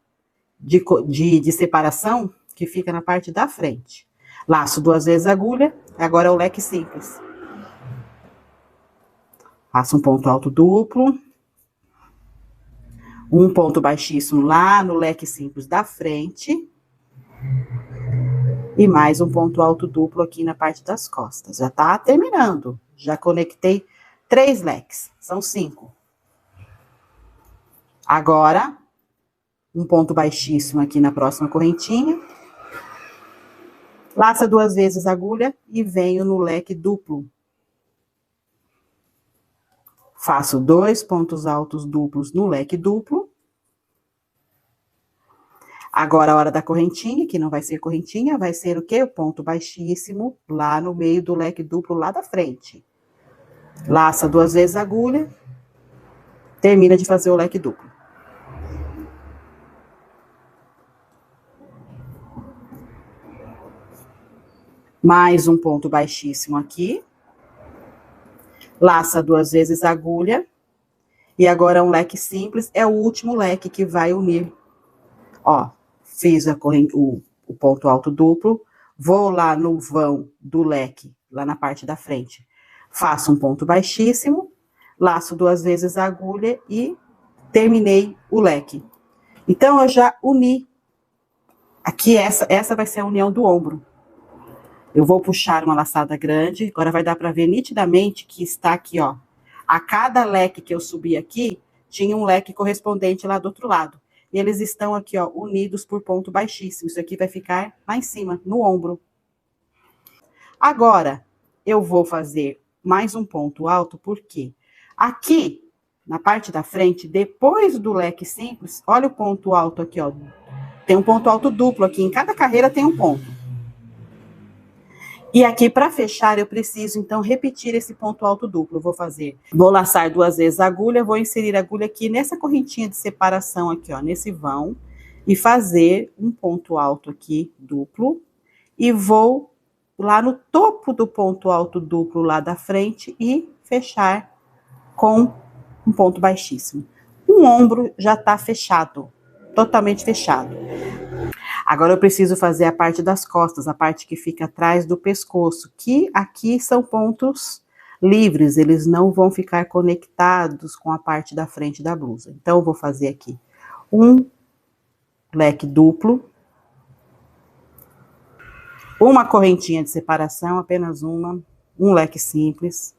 de separação, que fica na parte da frente. Laço 2 vezes a agulha, agora é o leque simples. Faço um ponto alto duplo, um ponto baixíssimo lá no leque simples da frente. E mais um ponto alto duplo aqui na parte das costas. Já tá terminando. Já conectei 3 leques. São 5. Agora, um ponto baixíssimo aqui na próxima correntinha. Laça 2 vezes a agulha e venho no leque duplo. Faço 2 pontos altos duplos no leque duplo. Agora a hora da correntinha, que não vai ser correntinha, vai ser o quê? O ponto baixíssimo lá no meio do leque duplo lá da frente. Laça 2 vezes a agulha, termina de fazer o leque duplo. Mais um ponto baixíssimo aqui. Laça 2 vezes a agulha. E agora um leque simples, é o último leque que vai unir. Ó, fiz o ponto alto duplo, vou lá no vão do leque, lá na parte da frente. Faço um ponto baixíssimo, laço 2 vezes a agulha e terminei o leque. Então, eu já uni. Aqui, essa vai ser a união do ombro. Eu vou puxar uma laçada grande, agora vai dar para ver nitidamente que está aqui, ó. A cada leque que eu subi aqui, tinha um leque correspondente lá do outro lado. E eles estão aqui, ó, unidos por ponto baixíssimo. Isso aqui vai ficar lá em cima, no ombro. Agora, eu vou fazer mais um ponto alto, porque aqui, na parte da frente, depois do leque simples, olha o ponto alto aqui, ó. Tem um ponto alto duplo aqui, em cada carreira tem um ponto. E aqui, para fechar, eu preciso, então, repetir esse ponto alto duplo. Vou laçar 2 vezes a agulha, vou inserir a agulha aqui nessa correntinha de separação aqui, ó, nesse vão, e fazer um ponto alto aqui duplo, e vou lá no topo do ponto alto duplo lá da frente e fechar com um ponto baixíssimo. O ombro já tá fechado, totalmente fechado. Agora eu preciso fazer a parte das costas, a parte que fica atrás do pescoço, que aqui são pontos livres, eles não vão ficar conectados com a parte da frente da blusa. Então, eu vou fazer aqui um leque duplo, uma correntinha de separação, apenas uma, um leque simples.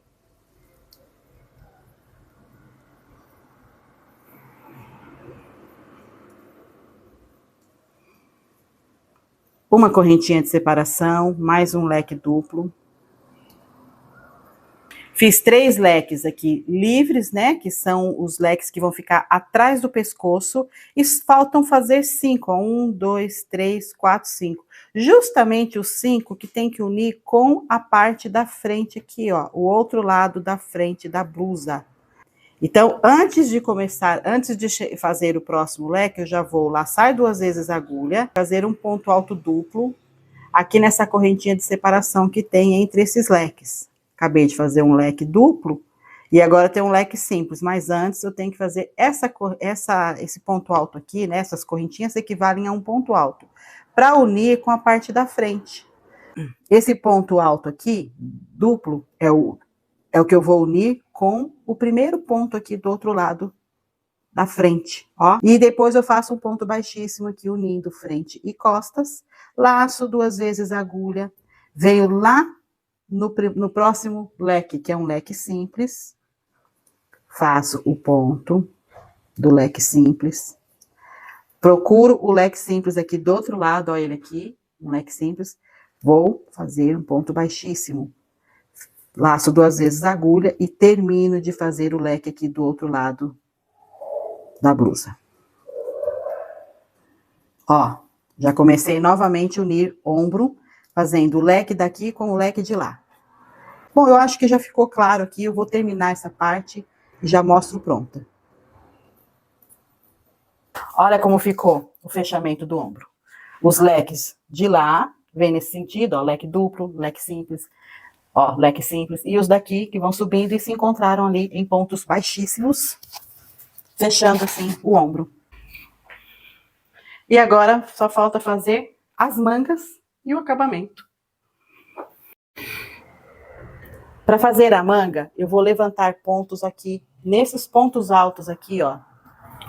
Uma correntinha de separação, mais um leque duplo. Fiz 3 leques aqui livres, né? Que são os leques que vão ficar atrás do pescoço. E faltam fazer 5, ó. 1, 2, 3, 4, 5. Justamente os 5 que tem que unir com a parte da frente aqui, ó. O outro lado da frente da blusa. Então, antes de fazer o próximo leque, eu já vou laçar 2 vezes a agulha, fazer um ponto alto duplo, aqui nessa correntinha de separação que tem entre esses leques. Acabei de fazer um leque duplo, e agora tem um leque simples, mas antes eu tenho que fazer esse ponto alto aqui, né? Essas correntinhas equivalem a um ponto alto, para unir com a parte da frente. Esse ponto alto aqui, duplo, é o que eu vou unir com o primeiro ponto aqui do outro lado da frente, ó. E depois eu faço um ponto baixíssimo aqui, unindo frente e costas, laço 2 vezes a agulha, venho lá no próximo leque, que é um leque simples, faço o ponto do leque simples, procuro o leque simples aqui do outro lado, ó ele aqui, um leque simples, vou fazer um ponto baixíssimo, laço 2 vezes a agulha e termino de fazer o leque aqui do outro lado da blusa. Ó, já comecei novamente a unir ombro, fazendo o leque daqui com o leque de lá. Bom, eu acho que já ficou claro aqui, eu vou terminar essa parte e já mostro pronta. Olha como ficou o fechamento do ombro. Os leques de lá, vem nesse sentido, ó, leque duplo, leque simples, ó, leque simples, e os daqui que vão subindo e se encontraram ali em pontos baixíssimos, fechando assim o ombro. E agora só falta fazer as mangas e o acabamento. Para fazer a manga, eu vou levantar pontos aqui, nesses pontos altos aqui, ó,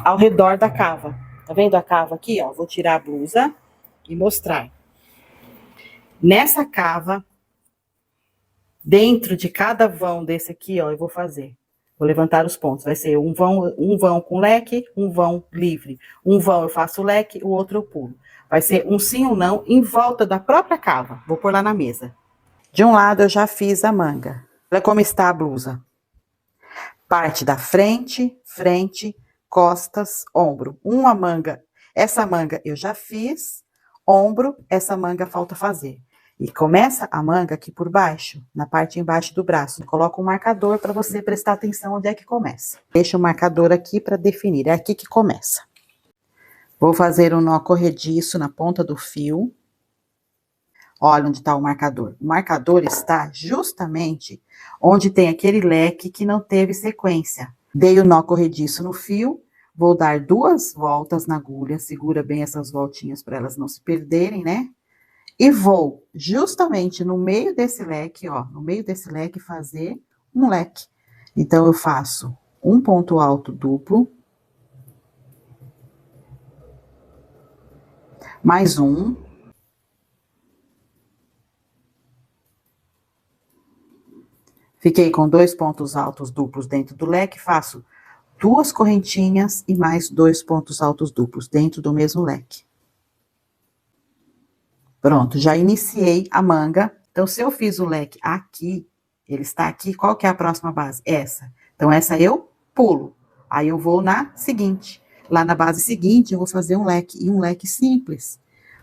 ao redor da cava. Tá vendo a cava aqui, ó? Vou tirar a blusa e mostrar. Nessa cava, dentro de cada vão desse aqui, ó, eu vou fazer. Vou levantar os pontos. Vai ser um vão com leque, um vão livre. Um vão eu faço leque, o outro eu pulo. Vai ser um sim ou não em volta da própria cava. Vou pôr lá na mesa. De um lado eu já fiz a manga. Olha como está a blusa. Parte da frente, frente, costas, ombro. Uma manga. Essa manga eu já fiz. Ombro, essa manga falta fazer. E começa a manga aqui por baixo, na parte embaixo do braço. Coloca um marcador para você prestar atenção onde é que começa. Deixa o marcador aqui para definir. É aqui que começa. Vou fazer um nó corrediço na ponta do fio. Olha onde está o marcador. O marcador está justamente onde tem aquele leque que não teve sequência. Dei o nó corrediço no fio, vou dar 2 voltas na agulha, segura bem essas voltinhas para elas não se perderem, né? E vou justamente no meio desse leque, ó, no meio desse leque fazer um leque. Então, eu faço um ponto alto duplo, mais um, fiquei com 2 pontos altos duplos dentro do leque, faço 2 correntinhas e mais 2 pontos altos duplos dentro do mesmo leque. Pronto, já iniciei a manga. Então, se eu fiz o leque aqui, ele está aqui, qual que é a próxima base? Essa. Então, essa eu pulo. Aí, eu vou na seguinte. Lá na base seguinte, eu vou fazer um leque, e um leque simples.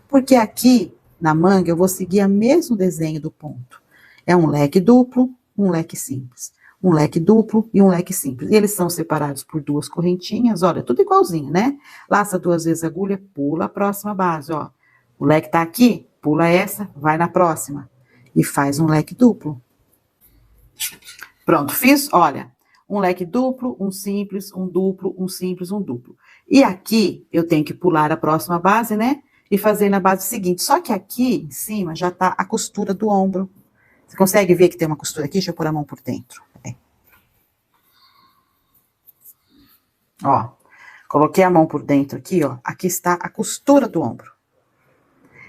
Porque aqui, na manga, eu vou seguir o mesmo desenho do ponto. É um leque duplo, um leque simples. Um leque duplo e um leque simples. E eles são separados por 2 correntinhas, olha, tudo igualzinho, né? Laça 2 vezes a agulha, pula a próxima base, ó. O leque tá aqui, pula essa, vai na próxima. E faz um leque duplo. Pronto, fiz, olha, um leque duplo, um simples, um duplo, um simples, um duplo. E aqui, eu tenho que pular a próxima base, né? E fazer na base seguinte. Só que aqui, em cima, já tá a costura do ombro. Você consegue ver que tem uma costura aqui? Deixa eu pôr a mão por dentro. Ó, coloquei a mão por dentro aqui, ó. Aqui está a costura do ombro.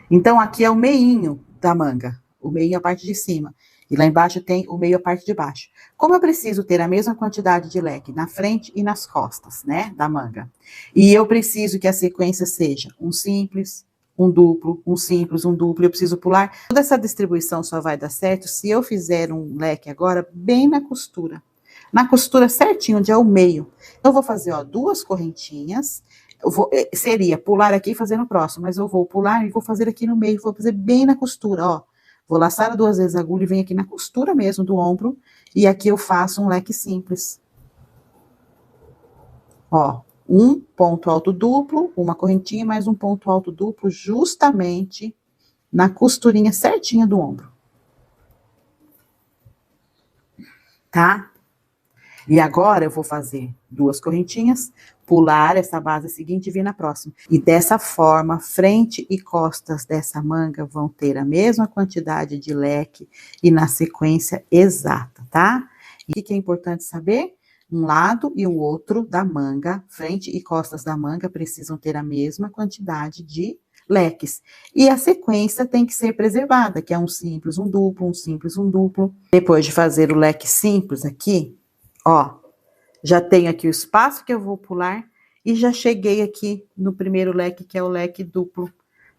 Então, aqui é o meinho da manga. O meio é a parte de cima. E lá embaixo tem o meio a parte de baixo. Como eu preciso ter a mesma quantidade de leque na frente e nas costas, né, da manga. E eu preciso que a sequência seja um simples, um duplo, um simples, um duplo. Eu preciso pular. Toda essa distribuição só vai dar certo se eu fizer um leque agora bem na costura. Na costura certinho, onde é o meio. Então, eu vou fazer, ó, 2 correntinhas. Seria pular aqui e fazer no próximo, mas eu vou pular e vou fazer aqui no meio, vou fazer bem na costura, ó. Vou laçar 2 vezes a agulha e venho aqui na costura mesmo do ombro, e aqui eu faço um leque simples. Ó, um ponto alto duplo, uma correntinha, mais um ponto alto duplo, justamente na costurinha certinha do ombro. Tá? E agora eu vou fazer 2 correntinhas, pular essa base seguinte e vir na próxima. E dessa forma, frente e costas dessa manga vão ter a mesma quantidade de leque e na sequência exata, tá? E o que é importante saber? Um lado e o outro da manga, frente e costas da manga precisam ter a mesma quantidade de leques. E a sequência tem que ser preservada, que é um simples, um duplo, um simples, um duplo. Depois de fazer o leque simples aqui, ó, já tenho aqui o espaço que eu vou pular e já cheguei aqui no primeiro leque, que é o leque duplo,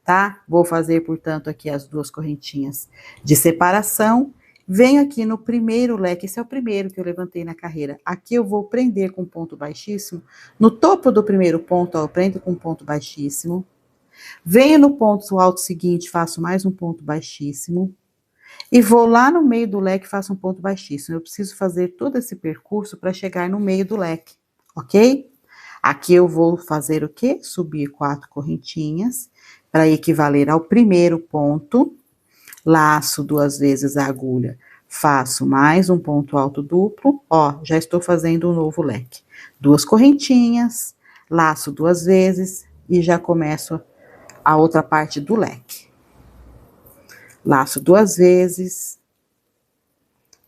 tá? Vou fazer, portanto, aqui as 2 correntinhas de separação. Venho aqui no primeiro leque, esse é o primeiro que eu levantei na carreira. Aqui eu vou prender com ponto baixíssimo. No topo do primeiro ponto, ó, eu prendo com ponto baixíssimo. Venho no ponto alto seguinte, faço mais um ponto baixíssimo. E vou lá no meio do leque e faço um ponto baixíssimo. Eu preciso fazer todo esse percurso para chegar no meio do leque, ok? Aqui eu vou fazer o quê? Subir 4 correntinhas para equivaler ao primeiro ponto. Laço 2 vezes a agulha. Faço mais um ponto alto duplo. Ó, já estou fazendo um novo leque. 2 correntinhas, laço 2 vezes e já começo a outra parte do leque. Laço 2 vezes.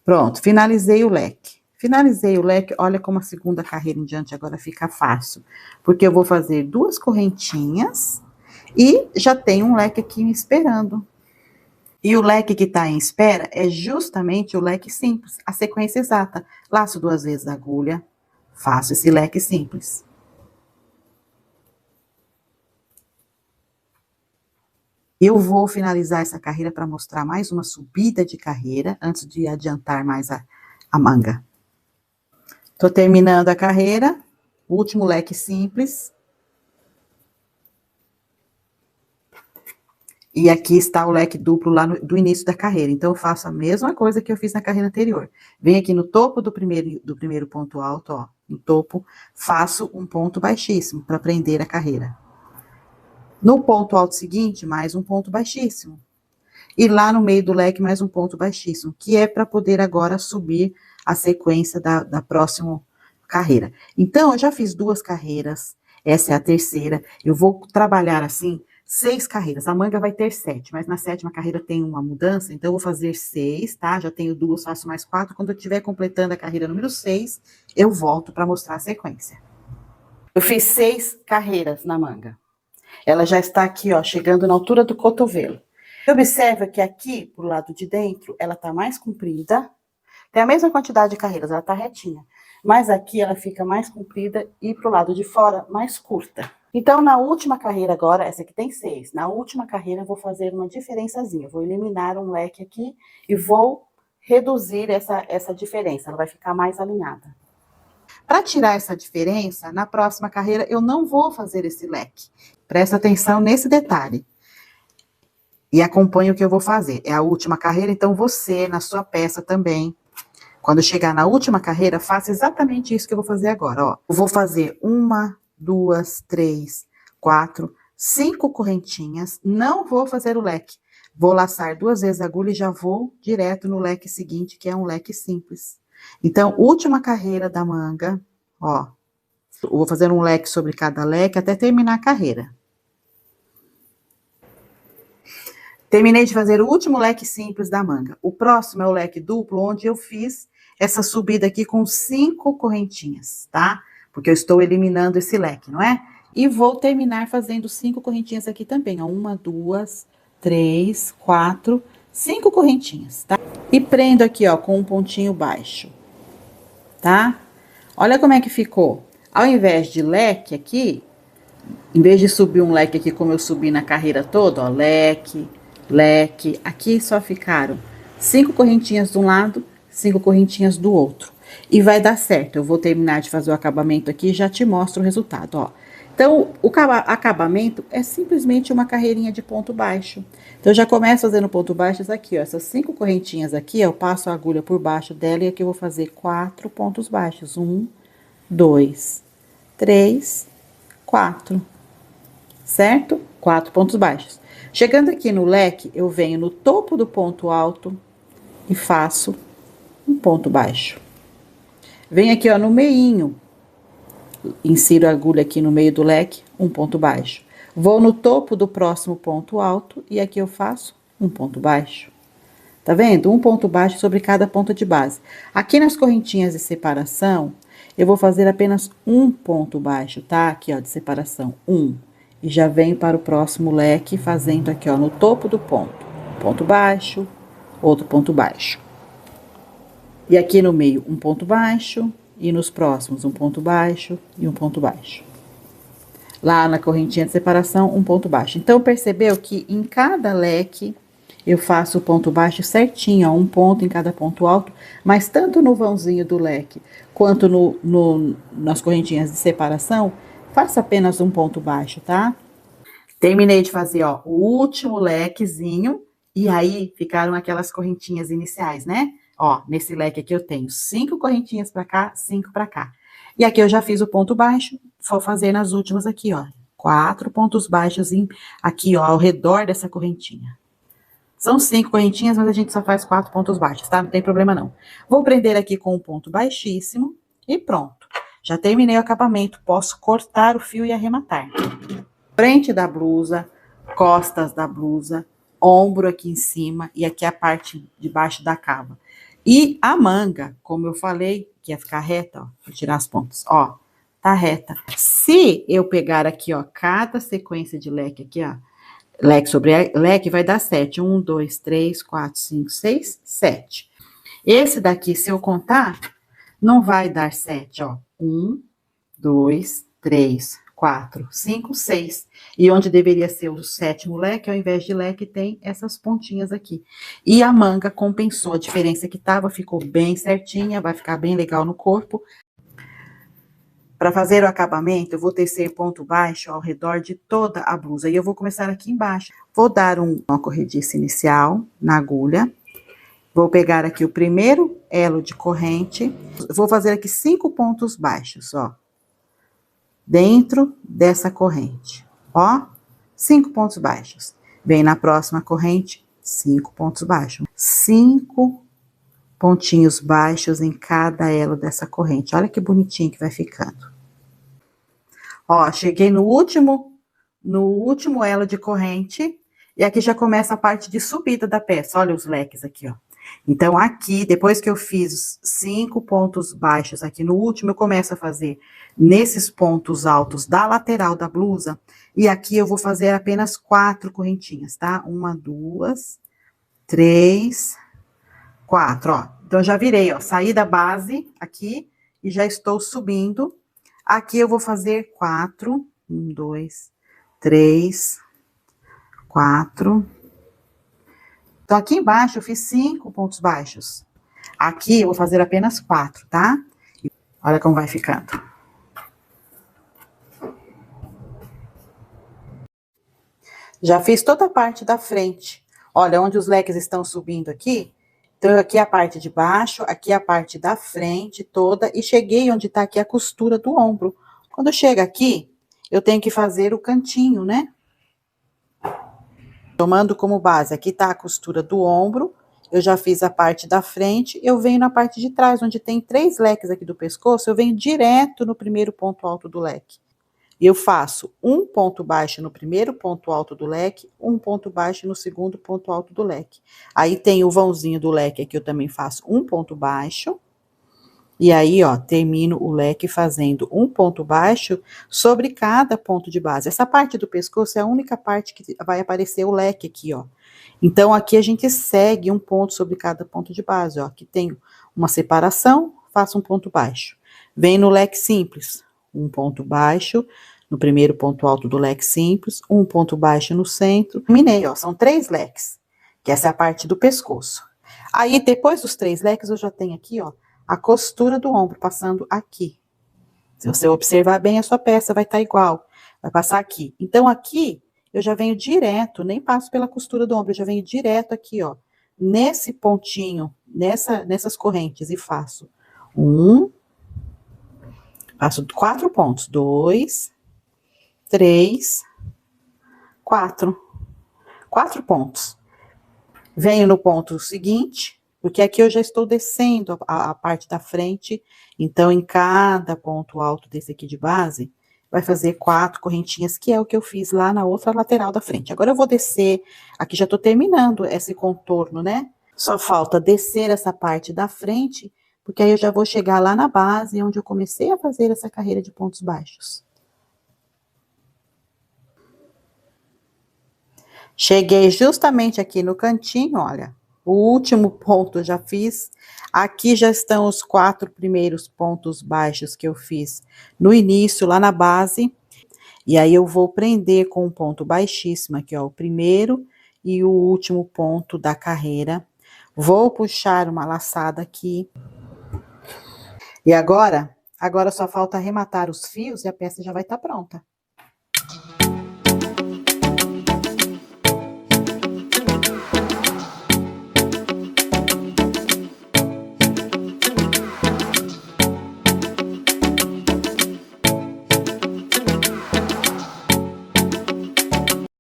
Pronto, finalizei o leque. Finalizei o leque, olha como a segunda carreira em diante agora fica fácil. Porque eu vou fazer 2 correntinhas e já tem um leque aqui me esperando. E o leque que está em espera é justamente o leque simples, a sequência exata. Laço 2 vezes a agulha, faço esse leque simples. Eu vou finalizar essa carreira para mostrar mais uma subida de carreira, antes de adiantar mais a manga. Tô terminando a carreira, último leque simples. E aqui está o leque duplo lá do início da carreira. Então, eu faço a mesma coisa que eu fiz na carreira anterior. Venho aqui no topo do primeiro ponto alto, ó, no topo, faço um ponto baixíssimo para prender a carreira. No ponto alto seguinte, mais um ponto baixíssimo. E lá no meio do leque, mais um ponto baixíssimo, que é para poder agora subir a sequência da próxima carreira. Então, eu já fiz 2 carreiras, essa é a terceira. Eu vou trabalhar assim 6 carreiras. A manga vai ter 7, mas na 7ª carreira tem uma mudança, então eu vou fazer 6, tá? Já tenho 2, faço mais 4. Quando eu estiver completando a carreira número 6, eu volto para mostrar a sequência. Eu fiz 6 carreiras na manga. Ela já está aqui, ó, chegando na altura do cotovelo. Observa que aqui, pro lado de dentro, ela tá mais comprida. Tem a mesma quantidade de carreiras, ela tá retinha. Mas aqui ela fica mais comprida e pro lado de fora, mais curta. Então, na última carreira agora, essa aqui tem 6. Na última carreira, eu vou fazer uma diferençazinha. Eu vou eliminar um leque aqui e vou reduzir essa diferença. Ela vai ficar mais alinhada. Para tirar essa diferença, na próxima carreira, eu não vou fazer esse leque. Presta atenção nesse detalhe. E acompanhe o que eu vou fazer. É a última carreira, então você, na sua peça também, quando chegar na última carreira, faça exatamente isso que eu vou fazer agora, ó. Eu vou fazer 1, 2, 3, 4, 5 correntinhas, não vou fazer o leque. Vou laçar 2 vezes a agulha e já vou direto no leque seguinte, que é um leque simples. Então, última carreira da manga, ó. Eu vou fazer um leque sobre cada leque até terminar a carreira. Terminei de fazer o último leque simples da manga. O próximo é o leque duplo, onde eu fiz essa subida aqui com 5 correntinhas, tá? Porque eu estou eliminando esse leque, não é? E vou terminar fazendo 5 correntinhas aqui também, ó. 1, 2, 3, 4, 5 correntinhas, tá? E prendo aqui, ó, com um pontinho baixo, tá? Olha como é que ficou. Ao invés de leque aqui, em vez de subir um leque aqui como eu subi na carreira toda, ó, leque, leque, aqui só ficaram 5 correntinhas de um lado, 5 correntinhas do outro. E vai dar certo, eu vou terminar de fazer o acabamento aqui e já te mostro o resultado, ó. Então, o acabamento é simplesmente uma carreirinha de ponto baixo. Então, eu já começo fazendo ponto baixo aqui, ó. Essas 5 correntinhas aqui, eu passo a agulha por baixo dela e aqui eu vou fazer 4 pontos baixos. 1, 2, 3, 4. Certo? 4 pontos baixos. Chegando aqui no leque, eu venho no topo do ponto alto e faço um ponto baixo. Venho aqui, ó, no meinho, insiro a agulha aqui no meio do leque, um ponto baixo. Vou no topo do próximo ponto alto e aqui eu faço um ponto baixo. Tá vendo? Um ponto baixo sobre cada ponta de base. Aqui nas correntinhas de separação, eu vou fazer apenas um ponto baixo, tá? Aqui, ó, de separação, 1. E já venho para o próximo leque, fazendo aqui, ó, no topo do ponto baixo, outro ponto baixo. E aqui no meio, um ponto baixo, e nos próximos, um ponto baixo e um ponto baixo. Lá na correntinha de separação, um ponto baixo. Então, percebeu que em cada leque, eu faço o ponto baixo certinho, ó, um ponto em cada ponto alto, mas tanto no vãozinho do leque, quanto nas correntinhas de separação, faça apenas um ponto baixo, tá? Terminei de fazer, ó, o último lequezinho, e aí ficaram aquelas correntinhas iniciais, né? Ó, nesse leque aqui eu tenho 5 correntinhas pra cá, 5 pra cá. E aqui eu já fiz o ponto baixo, vou fazer nas últimas aqui, ó. 4 pontos baixos aqui, ó, ao redor dessa correntinha. São 5 correntinhas, mas a gente só faz 4 pontos baixos, tá? Não tem problema não. Vou prender aqui com um ponto baixíssimo e pronto. Já terminei o acabamento, posso cortar o fio e arrematar. Frente da blusa, costas da blusa, ombro aqui em cima e aqui a parte de baixo da cava. E a manga, como eu falei, que ia ficar reta, ó, vou tirar as pontas, ó, tá reta. Se eu pegar aqui, ó, cada sequência de leque aqui, ó, Leque sobre leque vai dar 7. 1, 2, 3, 4, 5, 6, 7. Esse daqui, se eu contar, não vai dar 7, ó. 1, 2, 3, 4, 5, 6. E onde deveria ser o sétimo leque, ao invés de leque, tem essas pontinhas aqui. E a manga compensou a diferença que tava, ficou bem certinha, vai ficar bem legal no corpo. Para fazer o acabamento, eu vou tecer ponto baixo ao redor de toda a blusa. E eu vou começar aqui embaixo. Vou dar uma corrediça inicial na agulha. Vou pegar aqui o primeiro elo de corrente. Vou fazer aqui 5 pontos baixos, ó. Dentro dessa corrente, ó. 5 pontos baixos. Vem na próxima corrente, 5 pontos baixos. 5 pontinhos baixos em cada elo dessa corrente. Olha que bonitinho que vai ficando. Ó, cheguei no último elo de corrente, e aqui já começa a parte de subida da peça. Olha os leques aqui, ó. Então, aqui, depois que eu fiz 5 pontos baixos aqui no último, eu começo a fazer nesses pontos altos da lateral da blusa, e aqui eu vou fazer apenas 4 correntinhas, tá? 1, 2, 3, 4, ó. Então, eu já virei, ó, saí da base aqui e já estou subindo. Aqui eu vou fazer 4, 1, 2, 3, 4. Então, aqui embaixo eu fiz 5 pontos baixos. Aqui eu vou fazer apenas 4, tá? Olha como vai ficando. Já fiz toda a parte da frente. Olha, onde os leques estão subindo aqui. Então, aqui é a parte de baixo, aqui é a parte da frente toda, e cheguei onde tá aqui a costura do ombro. Quando chega aqui, eu tenho que fazer o cantinho, né? Tomando como base, aqui tá a costura do ombro, eu já fiz a parte da frente, eu venho na parte de trás, onde tem 3 leques aqui do pescoço, eu venho direto no primeiro ponto alto do leque. E eu faço um ponto baixo no primeiro ponto alto do leque, um ponto baixo no segundo ponto alto do leque. Aí tem o vãozinho do leque aqui, eu também faço um ponto baixo. E aí, ó, termino o leque fazendo um ponto baixo sobre cada ponto de base. Essa parte do pescoço é a única parte que vai aparecer o leque aqui, ó. Então, aqui a gente segue um ponto sobre cada ponto de base, ó. Aqui tem uma separação, faço um ponto baixo. Vem no leque simples, um ponto baixo no primeiro ponto alto do leque simples, um ponto baixo no centro. Terminei, ó, são 3 leques, que essa é a parte do pescoço. Aí, depois dos 3 leques, eu já tenho aqui, ó, a costura do ombro passando aqui. Se você observar bem, a sua peça vai estar igual, vai passar aqui. Então, aqui, eu já venho direto, nem passo pela costura do ombro, eu já venho direto aqui, ó, nesse pontinho, nessas correntes, e faço faço 4 pontos, 2, 3, 4. 4 pontos. Venho no ponto seguinte, porque aqui eu já estou descendo a parte da frente, então em cada ponto alto desse aqui de base, vai fazer 4 correntinhas, que é o que eu fiz lá na outra lateral da frente. Agora eu vou descer, aqui já tô terminando esse contorno, né? Só falta descer essa parte da frente, porque aí eu já vou chegar lá na base, onde eu comecei a fazer essa carreira de pontos baixos. Cheguei justamente aqui no cantinho, olha, o último ponto eu já fiz. Aqui já estão os 4 primeiros pontos baixos que eu fiz no início, lá na base. E aí eu vou prender com um ponto baixíssimo aqui, ó, o primeiro e o último ponto da carreira. Vou puxar uma laçada aqui. E agora só falta arrematar os fios e a peça já vai estar pronta.